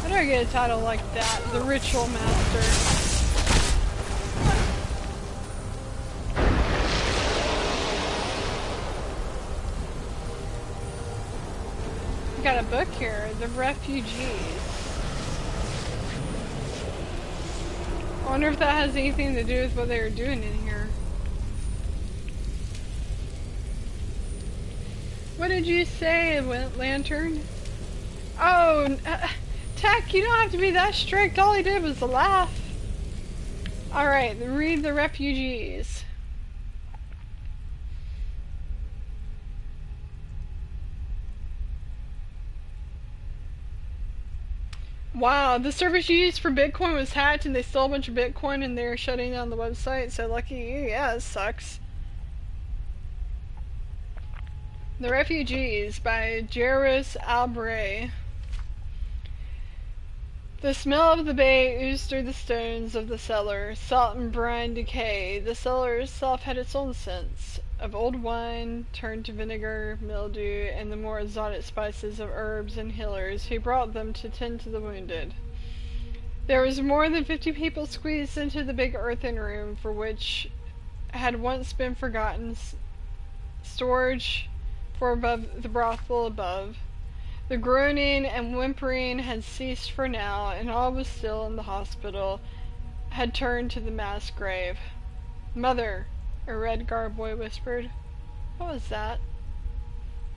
How do I get a title like that? The Ritual Master. Got a book here, The Refugees. I wonder if that has anything to do with what they were doing in here. What did you say, Lantern? Oh, Tech, you don't have to be that strict. All he did was laugh. Alright, read The Refugees. Wow, the service you used for Bitcoin was hacked and they stole a bunch of Bitcoin and they're shutting down the website, so lucky you. Yeah, it sucks. The Refugees by Jairus Albre. The smell of the bay oozed through the stones of the cellar, salt and brine decay. The cellar itself had its own scents, of old wine turned to vinegar, mildew, and the more exotic spices of herbs and healers who brought them to tend to the wounded. There was more than 50 people squeezed into the big earthen room for which had once been forgotten storage for above the brothel above. The groaning and whimpering had ceased for now, and all was still, and the hospital had turned to the mass grave. "Mother," a red-garbed boy whispered. What was that?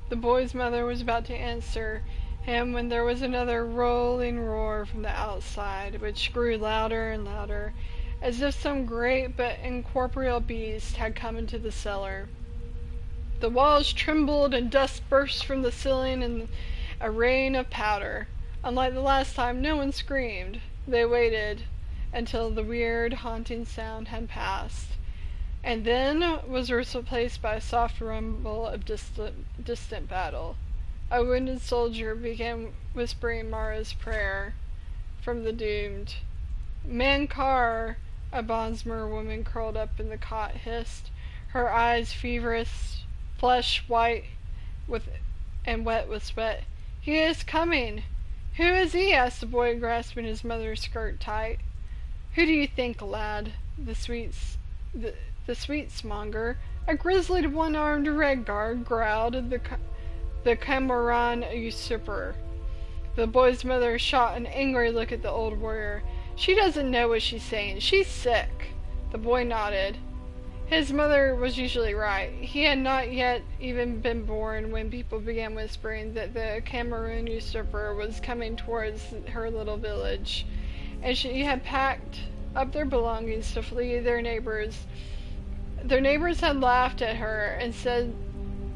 The boy's mother was about to answer him when there was another rolling roar from the outside, which grew louder and louder, as if some great but incorporeal beast had come into the cellar. The walls trembled and dust burst from the ceiling in a rain of powder. Unlike the last time, no one screamed. They waited until the weird, haunting sound had passed, and then was replaced by a soft rumble of distant battle. A wounded soldier began whispering Mara's prayer from the doomed. "Mankar," a Bonsmer woman curled up in the cot hissed, her eyes feverish, flesh white and wet with sweat. "He is coming." "Who is he?" asked the boy, grasping his mother's skirt tight. "Who do you think, lad?" The sweetsmonger, a grizzled one-armed redguard, growled the Cameron usurper. The boy's mother shot an angry look at the old warrior. "She doesn't know what she's saying. She's sick." The boy nodded. His mother was usually right. He had not yet even been born when people began whispering that the Cameroon usurper was coming towards her little village, and she had packed up their belongings to flee their neighbors. Their neighbors had laughed at her and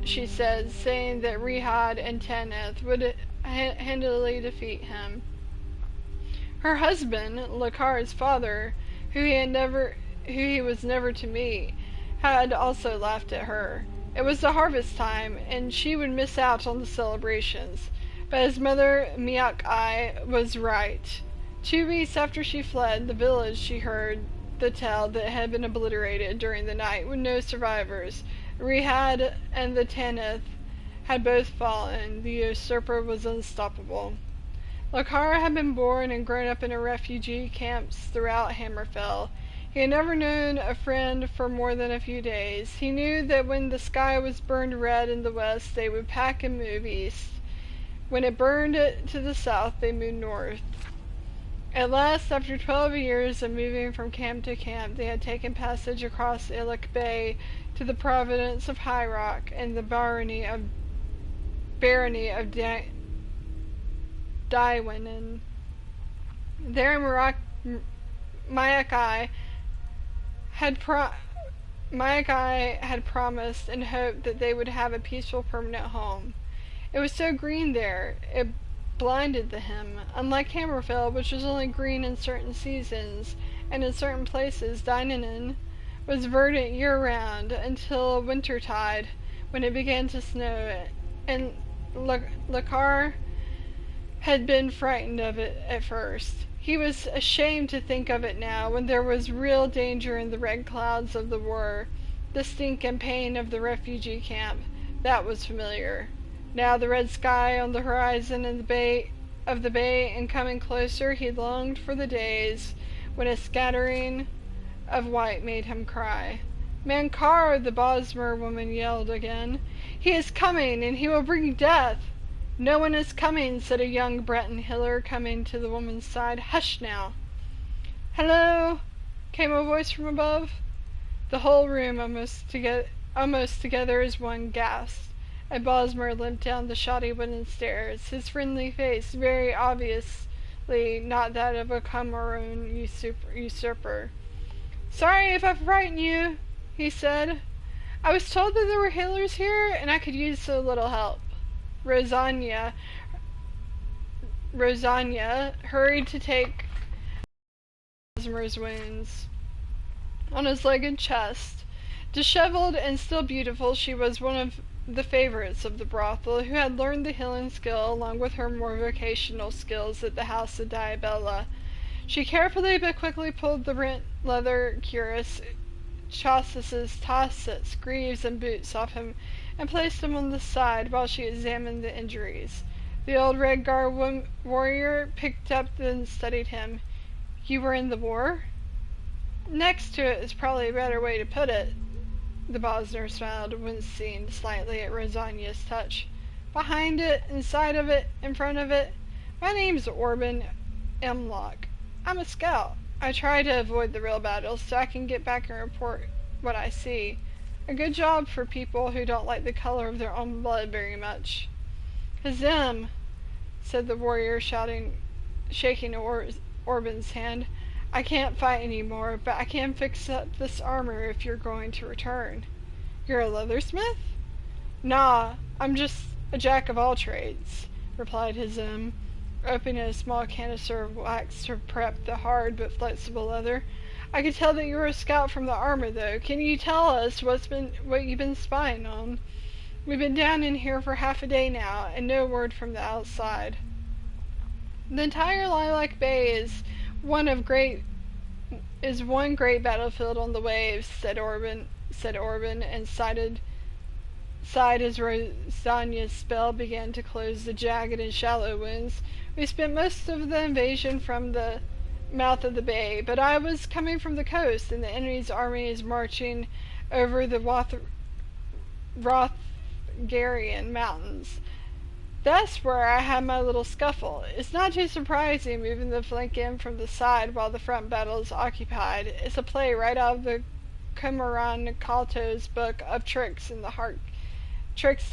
she said, saying that Rihad and Tanith would handily defeat him. Her husband, Lakar's father, who he was never to meet, had also laughed at her. It was the harvest time, and she would miss out on the celebrations. But his mother, Miak-Ai, was right. 2 weeks after she fled the village, she heard the tale that it had been obliterated during the night with no survivors. Rihad and the Tanith had both fallen. The usurper was unstoppable. Lakar had been born and grown up in refugee camps throughout Hammerfell. He had never known a friend for more than a few days. He knew that when the sky was burned red in the west, they would pack and move east. When it burned to the south, they moved north. At last, after 12 years of moving from camp to camp, they had taken passage across Illic Bay to the province of High Rock and the barony of Daiwinen. There, Mayakai had promised and hoped that they would have a peaceful, permanent home. It was so green there, it blinded him. Unlike Hammerfell, which was only green in certain seasons, and in certain places, Daiwinen was verdant year-round until wintertide, when it began to snow, and Lakar had been frightened of it at first. He was ashamed to think of it now, when there was real danger in the red clouds of the war. The stink and pain of the refugee camp, that was familiar. Now the red sky on the horizon and the bay, and coming closer, he longed for the days when a scattering of white made him cry. Mankar, the Bosmer woman yelled again. He is coming, and he will bring death. No one is coming, said a young Breton hiller, coming to the woman's side. Hush now. Hello, came a voice from above. The whole room, almost together as one, gasped. A Bosmer limped down the shoddy wooden stairs, his friendly face very obviously not that of a Cameroon usurper. Sorry if I frightened you, he said. I was told that there were healers here, and I could use so little help. Rosanya hurried to take Bosmer's wounds. On his leg and chest, disheveled and still beautiful, she was one of the favorites of the brothel, who had learned the healing skill along with her more vocational skills at the house of Diabella. She carefully but quickly pulled the rent leather cuirass, chausses, tassets, greaves, and boots off him and placed them on the side while she examined the injuries. The old Redgar warrior picked up and studied him. You were in the war? Next to it is probably a better way to put it. The Bosner smiled, wincing slightly at Rosanya's touch. Behind it, inside of it, in front of it. My name's Orban Emlock. I'm a scout. I try to avoid the real battles so I can get back and report what I see. A good job for people who don't like the color of their own blood very much. Hazem, said the warrior, shaking Orban's hand. I can't fight anymore, but I can fix up this armor if you're going to return. You're a leathersmith? Nah, I'm just a jack of all trades, replied Hazem, opening a small canister of wax to prep the hard but flexible leather. I could tell that you're a scout from the armor, though. Can you tell us what you've been spying on? We've been down in here for half a day now, and no word from the outside. The entire Lilac Bay is one great battlefield on the waves, said Orban, and sighed as Rosanya's spell began to close the jagged and shallow wounds. We spent most of the invasion from the mouth of the bay, but I was coming from the coast, and the enemy's army is marching over the Rothgarian mountains. That's where I had my little scuffle. It's not too surprising moving the flank in from the side while the front battle is occupied. It's a play right out of the Kumaran Kalto's book of tricks the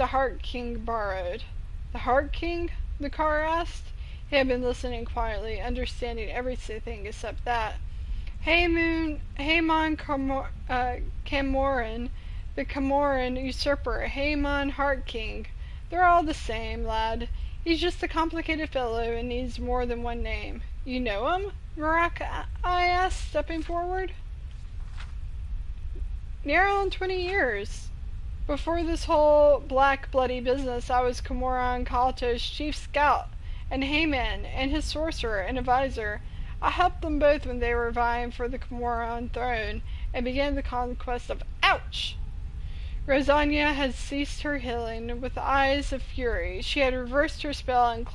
Heart King borrowed. The Heart King? The car asked. He had been listening quietly, understanding everything except that. Camoran, the Camoran usurper, Haemon Heart King. They're all the same, lad. He's just a complicated fellow and needs more than one name. You know him? I asked, stepping forward. Near on 20 years. Before this whole black bloody business, I was Camoran Kalto's chief scout, and Haeman, and his sorcerer and advisor. I helped them both when they were vying for the Camoran throne, and began the conquest of Ouch! Rosania had ceased her healing. With eyes of fury, she had reversed her spell,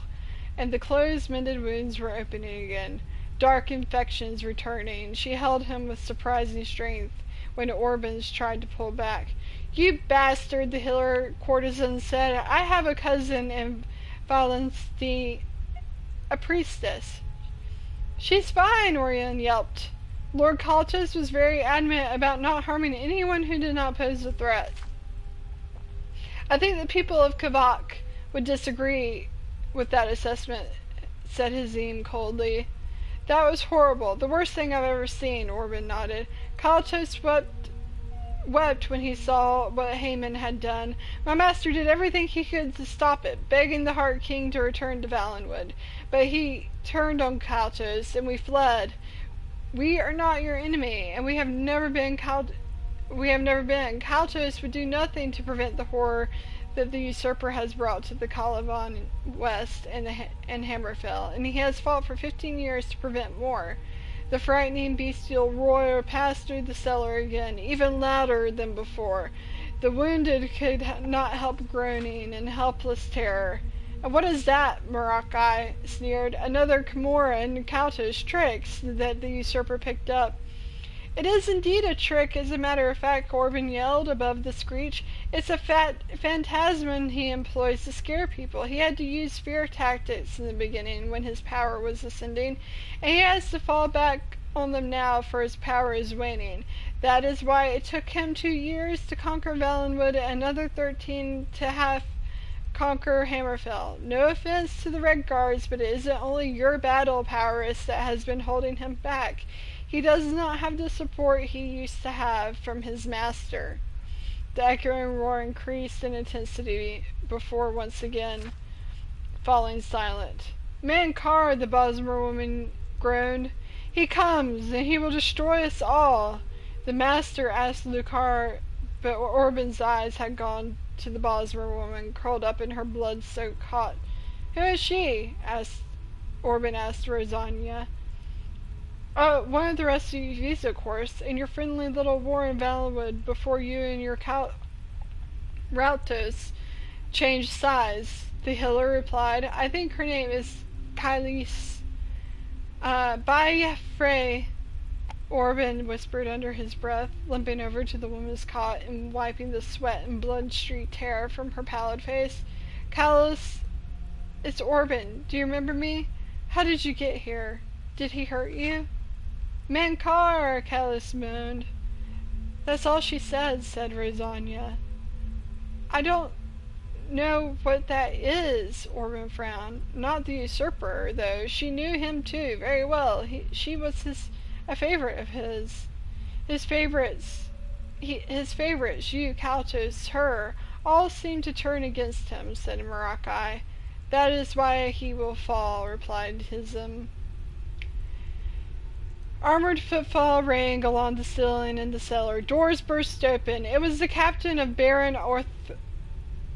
and the closed mended wounds were opening again. Dark infections returning. She held him with surprising strength when Orbans tried to pull back. You bastard, the healer courtesan said. I have a cousin in Valensti, a priestess. She's fine, Orion yelped. Lord Kaltos was very adamant about not harming anyone who did not pose a threat. I think the people of Kavak would disagree with that assessment, said Hazim coldly. That was horrible. The worst thing I've ever seen, Orban nodded. Kaltos wept when he saw what Haeman had done. My master did everything he could to stop it, begging the Heart King to return to Valenwood. But he turned on Kaltos, and we fled. We are not your enemy, and we have never been. Kaltos would do nothing to prevent the horror that the usurper has brought to the Calavan West and Hammerfell, and he has fought for 15 years to prevent more. The frightening bestial roar passed through the cellar again, even louder than before. The wounded could not help groaning in helpless terror. And what is that? Marakai sneered. Another Camoran Kaltos tricks that the usurper picked up. It is indeed a trick, as a matter of fact, Corbin yelled above the screech. It's a phantasm he employs to scare people. He had to use fear tactics in the beginning when his power was ascending, and he has to fall back on them now for his power is waning. That is why it took him 2 years to conquer Valenwood and another 13 to conquer Hammerfell. No offense to the Red Guards, but it isn't only your battle prowess that has been holding him back. He does not have the support he used to have from his master. The echoing roar increased in intensity before once again falling silent. Mankar, the Bosmer woman groaned. He comes, and he will destroy us all. The master asked Lucar, but Orban's eyes had gone to the Bosmer woman, curled up in her blood-soaked cot. Who is she? Orban asked Rosania. One of the refugees, of course, in your friendly little war in Valenwood before you and your Rautos changed sides, the healer replied. I think her name is Kylise. Bye, Frey, Orban whispered under his breath, limping over to the woman's cot and wiping the sweat and blood-streaked hair from her pallid face. Kylise, it's Orban. Do you remember me? How did you get here? Did he hurt you? Mankar, Kylise moaned. That's all she said Rosania. I don't know what that is, Orban frowned. Not the usurper, though. She knew him, too, very well. She was a favorite of his. His favorites, you, Kaltos, her, all seem to turn against him, said Marakai. That is why he will fall, replied Hizim. Armored footfall rang along the ceiling in the cellar. Doors burst open. It was the captain of Baron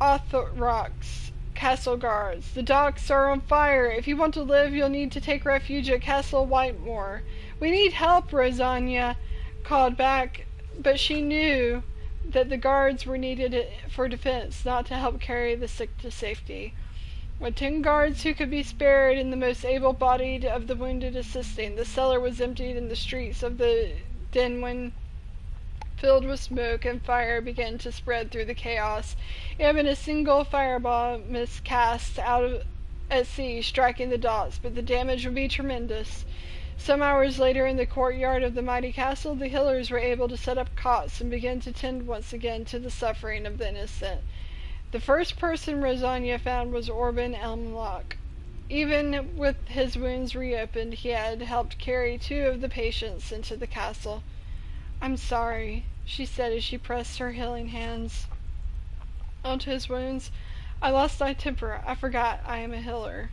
Orthrok's castle guards. The docks are on fire. If you want to live, you'll need to take refuge at Castle Whitemore. We need help, Rosania called back, but she knew that the guards were needed for defense, not to help carry the sick to safety. With 10 guards who could be spared and the most able-bodied of the wounded assisting, the cellar was emptied and the streets of the Denwyn filled with smoke and fire began to spread through the chaos. Even a single fireball miscast out at sea, striking the docks, but the damage would be tremendous. Some hours later, in the courtyard of the mighty castle, the healers were able to set up cots and begin to tend once again to the suffering of the innocent. The first person Rosania found was Orban Elmlock. Even with his wounds reopened, he had helped carry 2 of the patients into the castle. "I'm sorry," she said as she pressed her healing hands onto his wounds. "I lost my temper. I forgot I am a healer."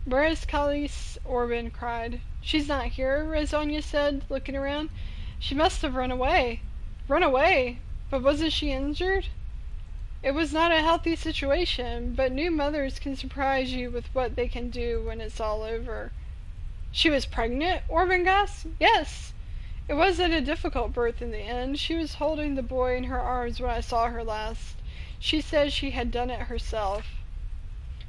"Where is Khalees?" Orban cried. "She's not here," Rosalia said, looking around. "She must have run away." "Run away? But wasn't she injured?" "It was not a healthy situation, but new mothers can surprise you with what they can do when it's all over." "She was pregnant?" Orban gasped. "Yes. It wasn't a difficult birth in the end. She was holding the boy in her arms when I saw her last. She said she had done it herself."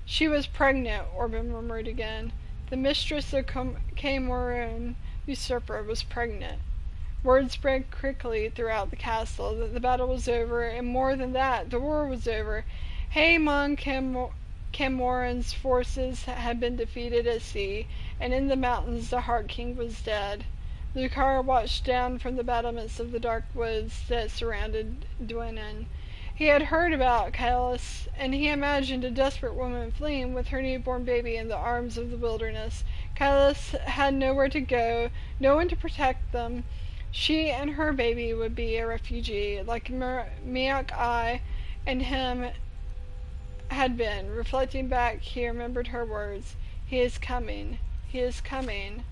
"She was pregnant," Orban murmured again. "The mistress of Camoran usurper was pregnant." Word spread quickly throughout the castle that the battle was over, and more than that, the war was over. Haemon Camoran's forces had been defeated at sea, and in the mountains the Heart King was dead. Lucar watched down from the battlements of the dark woods that surrounded Dwenan. He had heard about Khalees, and he imagined a desperate woman fleeing with her newborn baby in the arms of the wilderness. Khalees had nowhere to go, no one to protect them. She and her baby would be a refugee, like Miak Ai and him had been. Reflecting back, he remembered her words. "He is coming. He is coming.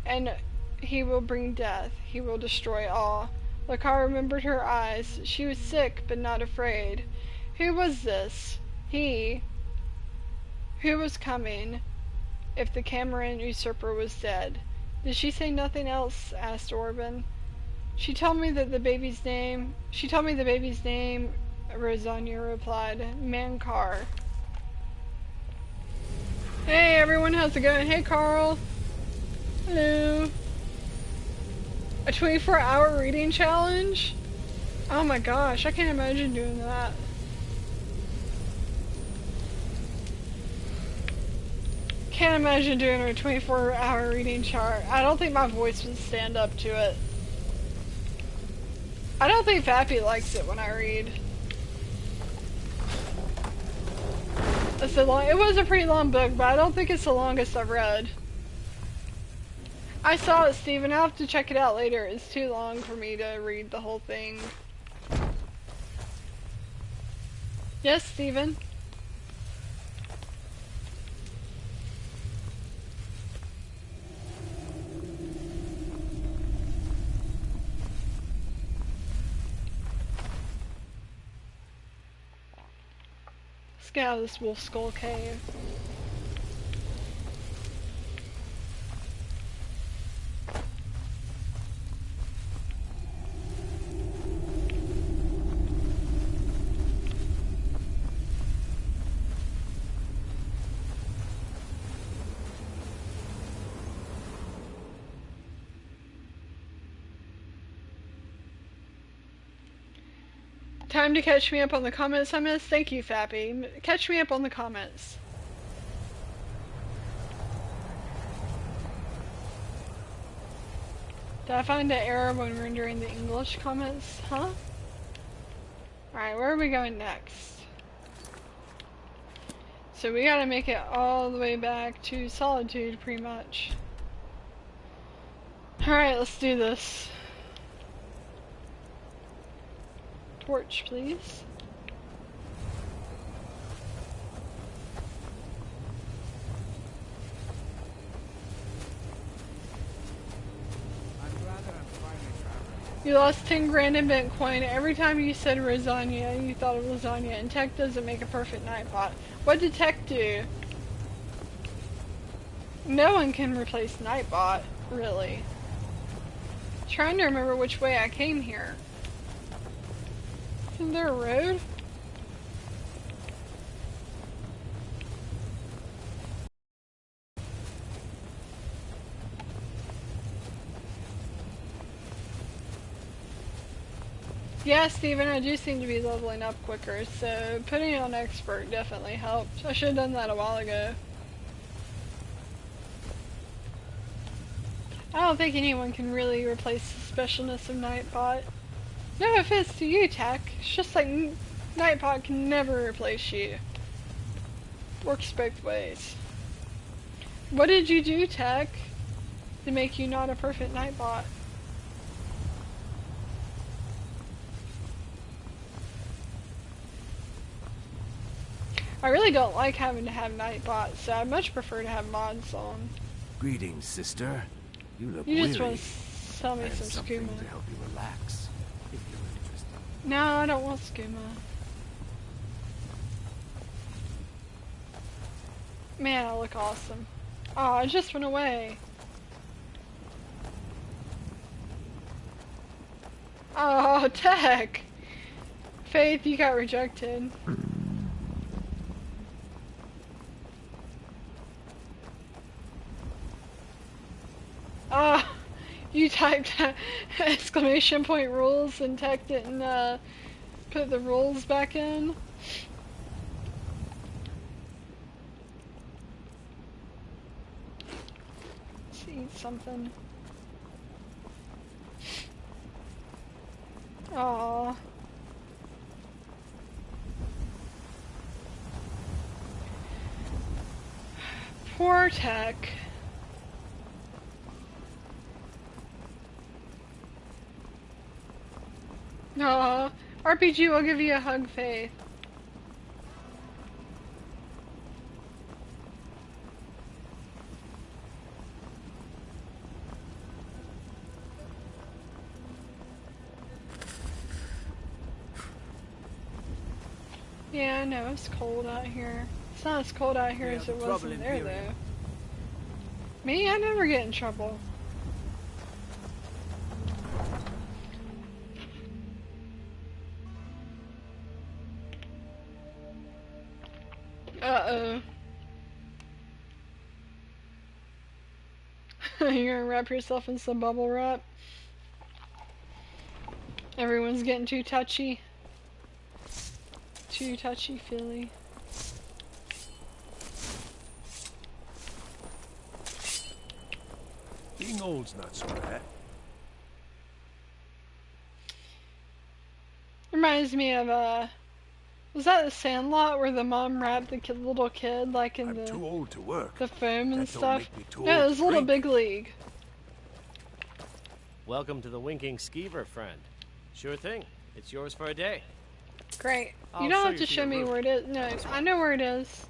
And he will bring death. He will destroy all." Lakar remembered her eyes. She was sick, but not afraid. Who was this? He. Who was coming if the Camoran usurper was dead? "Did she say nothing else?" asked Orban. She told me the baby's name, Rosalia replied. Mankar. "Hey everyone, how's it going?" "Hey Carl." "Hello." A 24-hour reading challenge? Oh my gosh, I can't imagine doing that. Can't imagine doing a 24-hour reading chart. I don't think my voice would stand up to it. I don't think Fappy likes it when I read. It was a pretty long book, but I don't think it's the longest I've read. I saw it, Steven. I'll have to check it out later. It's too long for me to read the whole thing. Yes, Steven? Let's get out of this wolf skull cave. Time to catch me up on the comments I missed? Thank you, Fappy. Catch me up on the comments. Did I find an error when rendering the English comments? Huh? Alright, where are we going next? So we gotta make it all the way back to Solitude, pretty much. Alright, let's do this. Torch, please. You lost 10 grand in Bitcoin. Every time you said lasagna, you thought of lasagna, and tech doesn't make a perfect Nightbot. What did tech do? No one can replace Nightbot, really. Trying to remember which way I came here. Isn't there a road? Yeah, Steven, I do seem to be leveling up quicker, so putting it on expert definitely helped. I should have done that a while ago. I don't think anyone can really replace the specialness of Nightbot. No offense to you, Tech. It's just like Nightbot can never replace you. Works both ways. What did you do, Tech, to make you not a perfect Nightbot? I really don't like having to have Nightbots, so I much prefer to have mods on. Greetings, sister. You look You weary. just want to sell me I have some something skooma. to help you relax, if you're interested. No, I don't want skooma. Man, I look awesome. Oh, I just went away. Oh, Tech! Faith, you got rejected. Oh, you typed exclamation point rules and Tech didn't put the rules back in. Let's eat something. Aww. Poor Tech. Aw, RPG will give you a hug, Faith. Yeah, I know, it's cold out here. It's not as cold out here We as have it trouble was in in there, Imperium. though. Me? I never get in trouble. Uh-oh. You're gonna wrap yourself in some bubble wrap? Everyone's getting too touchy. Too touchy-feely. Being old's not so bad. Reminds me of, was that the Sandlot where the mom wrapped the little kid, like in I'm too old to work. the foam and That don't stuff? make me too No, old it was to Little drink. Big League. Welcome to the Winking Skeever, friend. Sure thing. It's yours for a day. Great. I'll You don't show have you to to show your me room. where it is. No, I know where it is.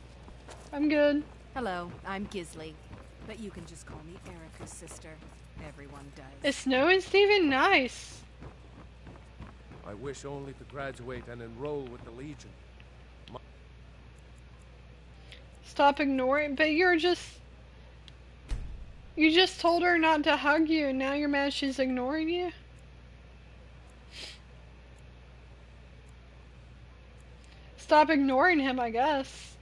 I'm good. Hello, I'm Gisley. But you can just call me Erica's sister. Everyone does. It's snowing, Steven? Nice. I wish only to graduate and enroll with the Legion. Stop ignoring. But you just told her not to hug you, and now you're mad she's ignoring you? Stop ignoring him, I guess.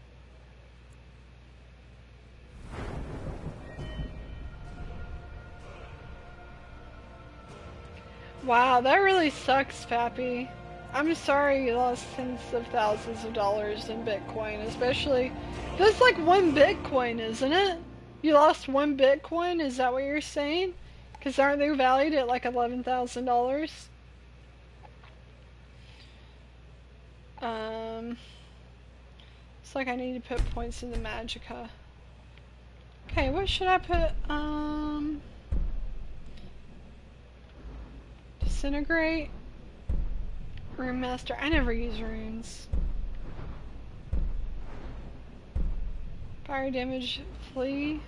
Wow, that really sucks, Pappy. I'm sorry you lost tens of thousands of dollars in Bitcoin, especially... That's like 1 Bitcoin, isn't it? You lost 1 Bitcoin? Is that what you're saying? Because aren't they valued at like $11,000? It's like I need to put points in the Magicka. Okay, what should I put? Disintegrate? Rune Master. I never use runes. Fire damage, flee.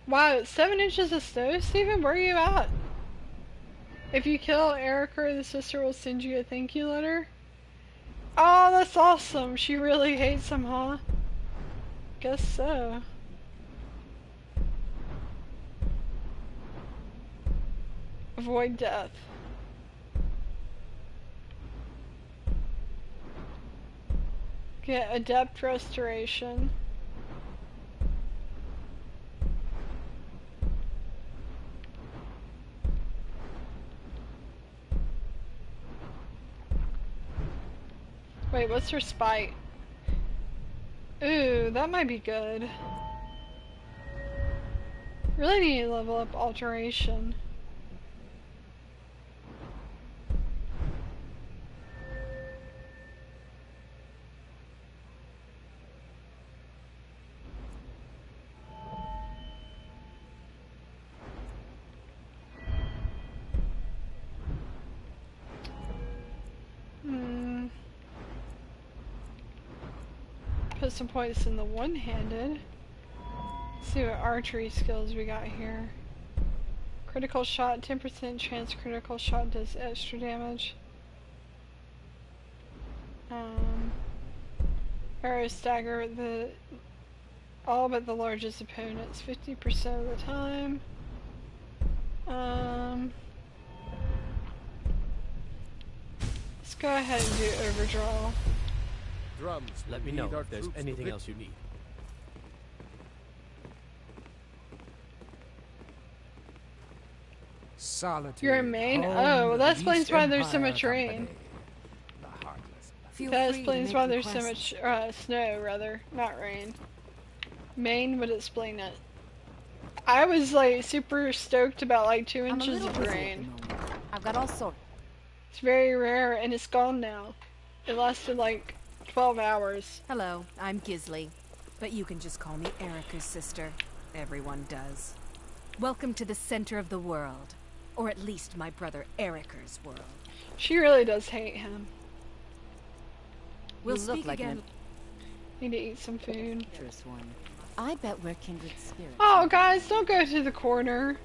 Wow, it's 7 inches of snow, Steven? Where are you at? If you kill Erica, the sister will send you a thank you letter. Oh, that's awesome. She really hates him, huh? Guess so. Avoid death. Get adept restoration. Wait, what's her spite? Ooh, that might be good. Really need to level up alteration. put some points in the one-handed. See what archery skills we got here. Critical shot, 10% chance critical shot does extra damage. Arrow stagger all but the largest opponents 50% of the time. Let's go ahead and do overdraw. Drums. Let me know if there's anything else you need. Solitude. You're in Maine? home Oh, well, of that the explains East why there's so Empire much rain. Company. The heartless. Feel That free to explains make why there's so requests. much snow, rather, not rain. Maine would explain it. I was like super stoked about like 2 I'm a inches little of busy at the rain. moment. I've got all sorts. It's very rare and it's gone now. It lasted like 12 hours. Hello, I'm Gisley, but you can just call me Erica's sister. Everyone does. Welcome to the center of the world. Or at least my brother Erica's world. She really does hate him. We'll You look speak like again. Need to eat some food. Adventurous one. I bet we're kindred spirits. Oh, guys, don't go to the corner.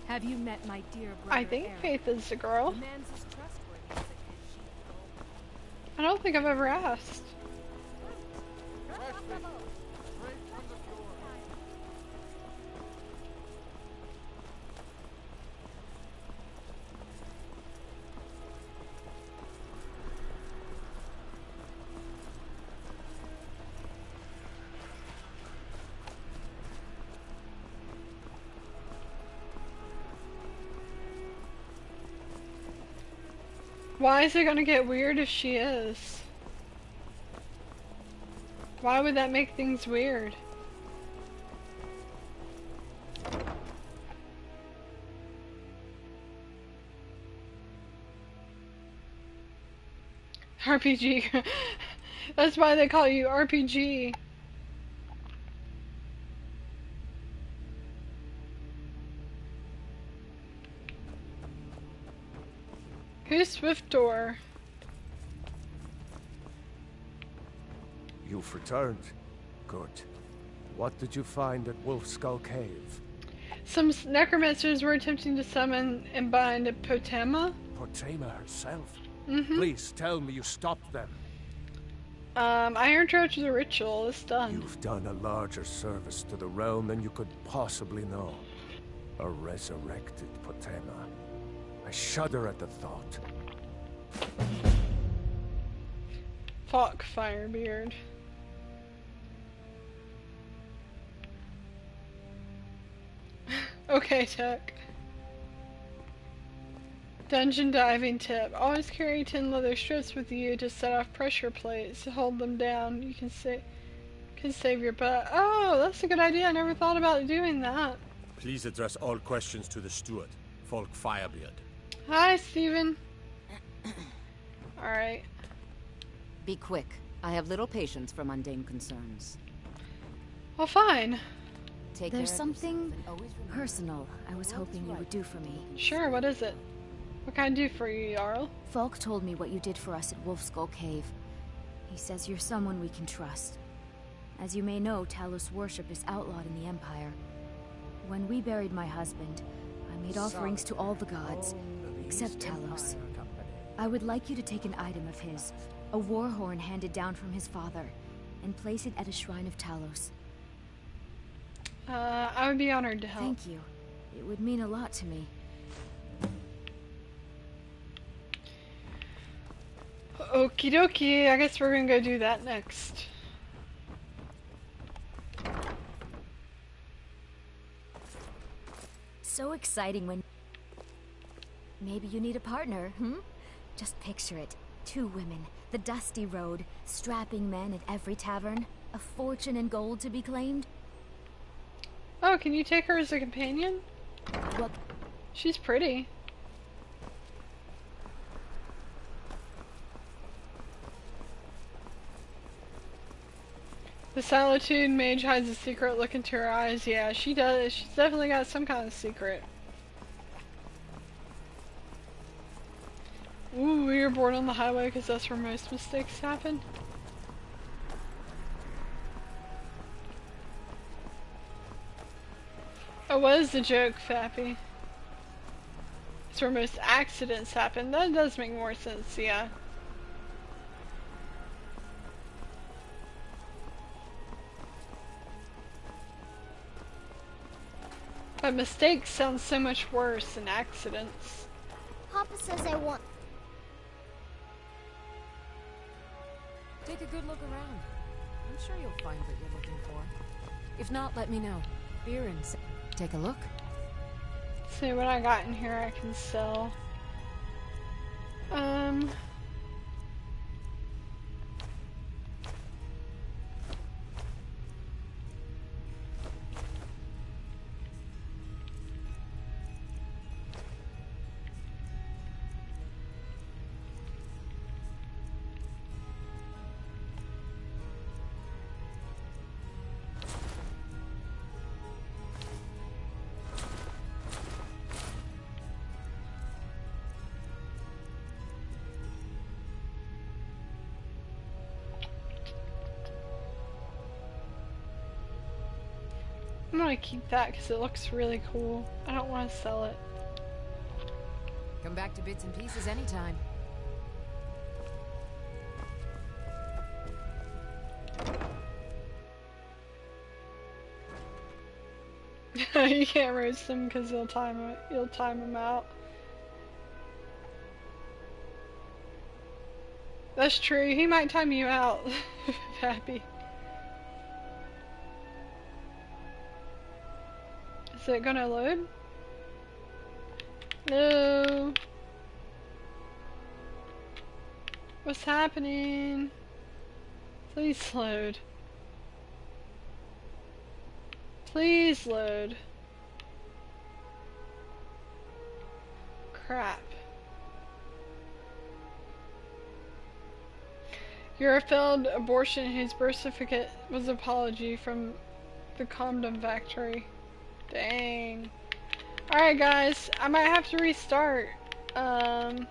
Have you met my dear brother I think Eric? Faith is the girl. The man's as trustworthy as a sheep. I don't think I've ever asked. Why is it gonna get weird if she is? Why would that make things weird? RPG. That's why they call you RPG. Who's Swift Door? You've returned. Good. What did you find at Wolf Skull Cave? Some necromancers were attempting to summon and bind Potema. Portema herself? Mm-hmm. Please tell me you stopped them. Iron Church is a ritual. It's done. You've done a larger service to the realm than you could possibly know. A resurrected Potema. I shudder at the thought. Fuck Firebeard. Okay, Tech. Dungeon diving tip. Always carry 10 leather strips with you to set off pressure plates. Hold them down. You can save your butt. Oh, that's a good idea. I never thought about doing that. Please address all questions to the steward, Folk Firebeard. Hi, Steven. Alright. Be quick. I have little patience for mundane concerns. Well, fine. There's care of something personal I was hoping you would do for me. Sure, what is it? What can I do for you, Jarl? Falk told me what you did for us at Wolf Skull Cave. He says you're someone we can trust. As you may know, Talos worship is outlawed in the Empire. When we buried my husband, I made offerings to all the gods, except Talos. I would like you to take an item of his, a war horn handed down from his father, and place it at a shrine of Talos. I would be honored to help. Thank you. It would mean a lot to me. Okie dokie, I guess we're gonna go do that next. So exciting when... Maybe you need a partner, Just picture it. 2 women, the dusty road, strapping men at every tavern, a fortune in gold to be claimed. Oh, can you take her as a companion? What? She's pretty. The Solitude Mage hides a secret look into her eyes. Yeah, she does. She's definitely got some kind of secret. Ooh, we were born on the highway because that's where most mistakes happen. Oh, what is the joke, Fappy? It's where most accidents happen. That does make more sense, yeah. But mistakes sound so much worse than accidents. Papa says I want... Take a good look around. I'm sure you'll find what you're looking for. If not, let me know. Here and take a look. See what I got in here I can sell. I'm gonna keep that because it looks really cool. I don't want to sell it. Come back to bits and pieces anytime. You can't roast him because you'll time him out. That's true. He might time you out, Pappy. Is it gonna load? No. What's happening? Please load. Please load. Crap. You're a failed abortion whose birth certificate was an apology from the condom factory. Dang. Alright guys, I might have to restart. Somebody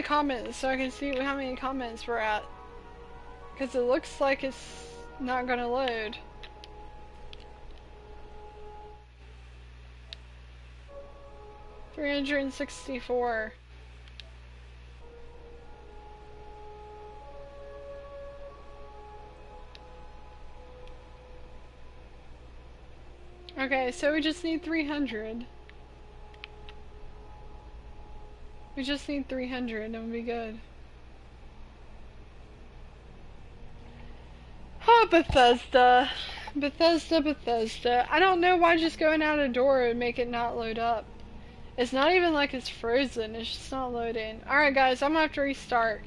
comment so I can see how many comments we're at. Because it looks like it's not gonna load. $364. Okay, so we just need 300. We just need 300 and we'll be good. Oh, Bethesda. Bethesda. I don't know why just going out a door would make it not load up. It's not even like it's frozen, it's just not loading. Alright guys, I'm gonna have to restart.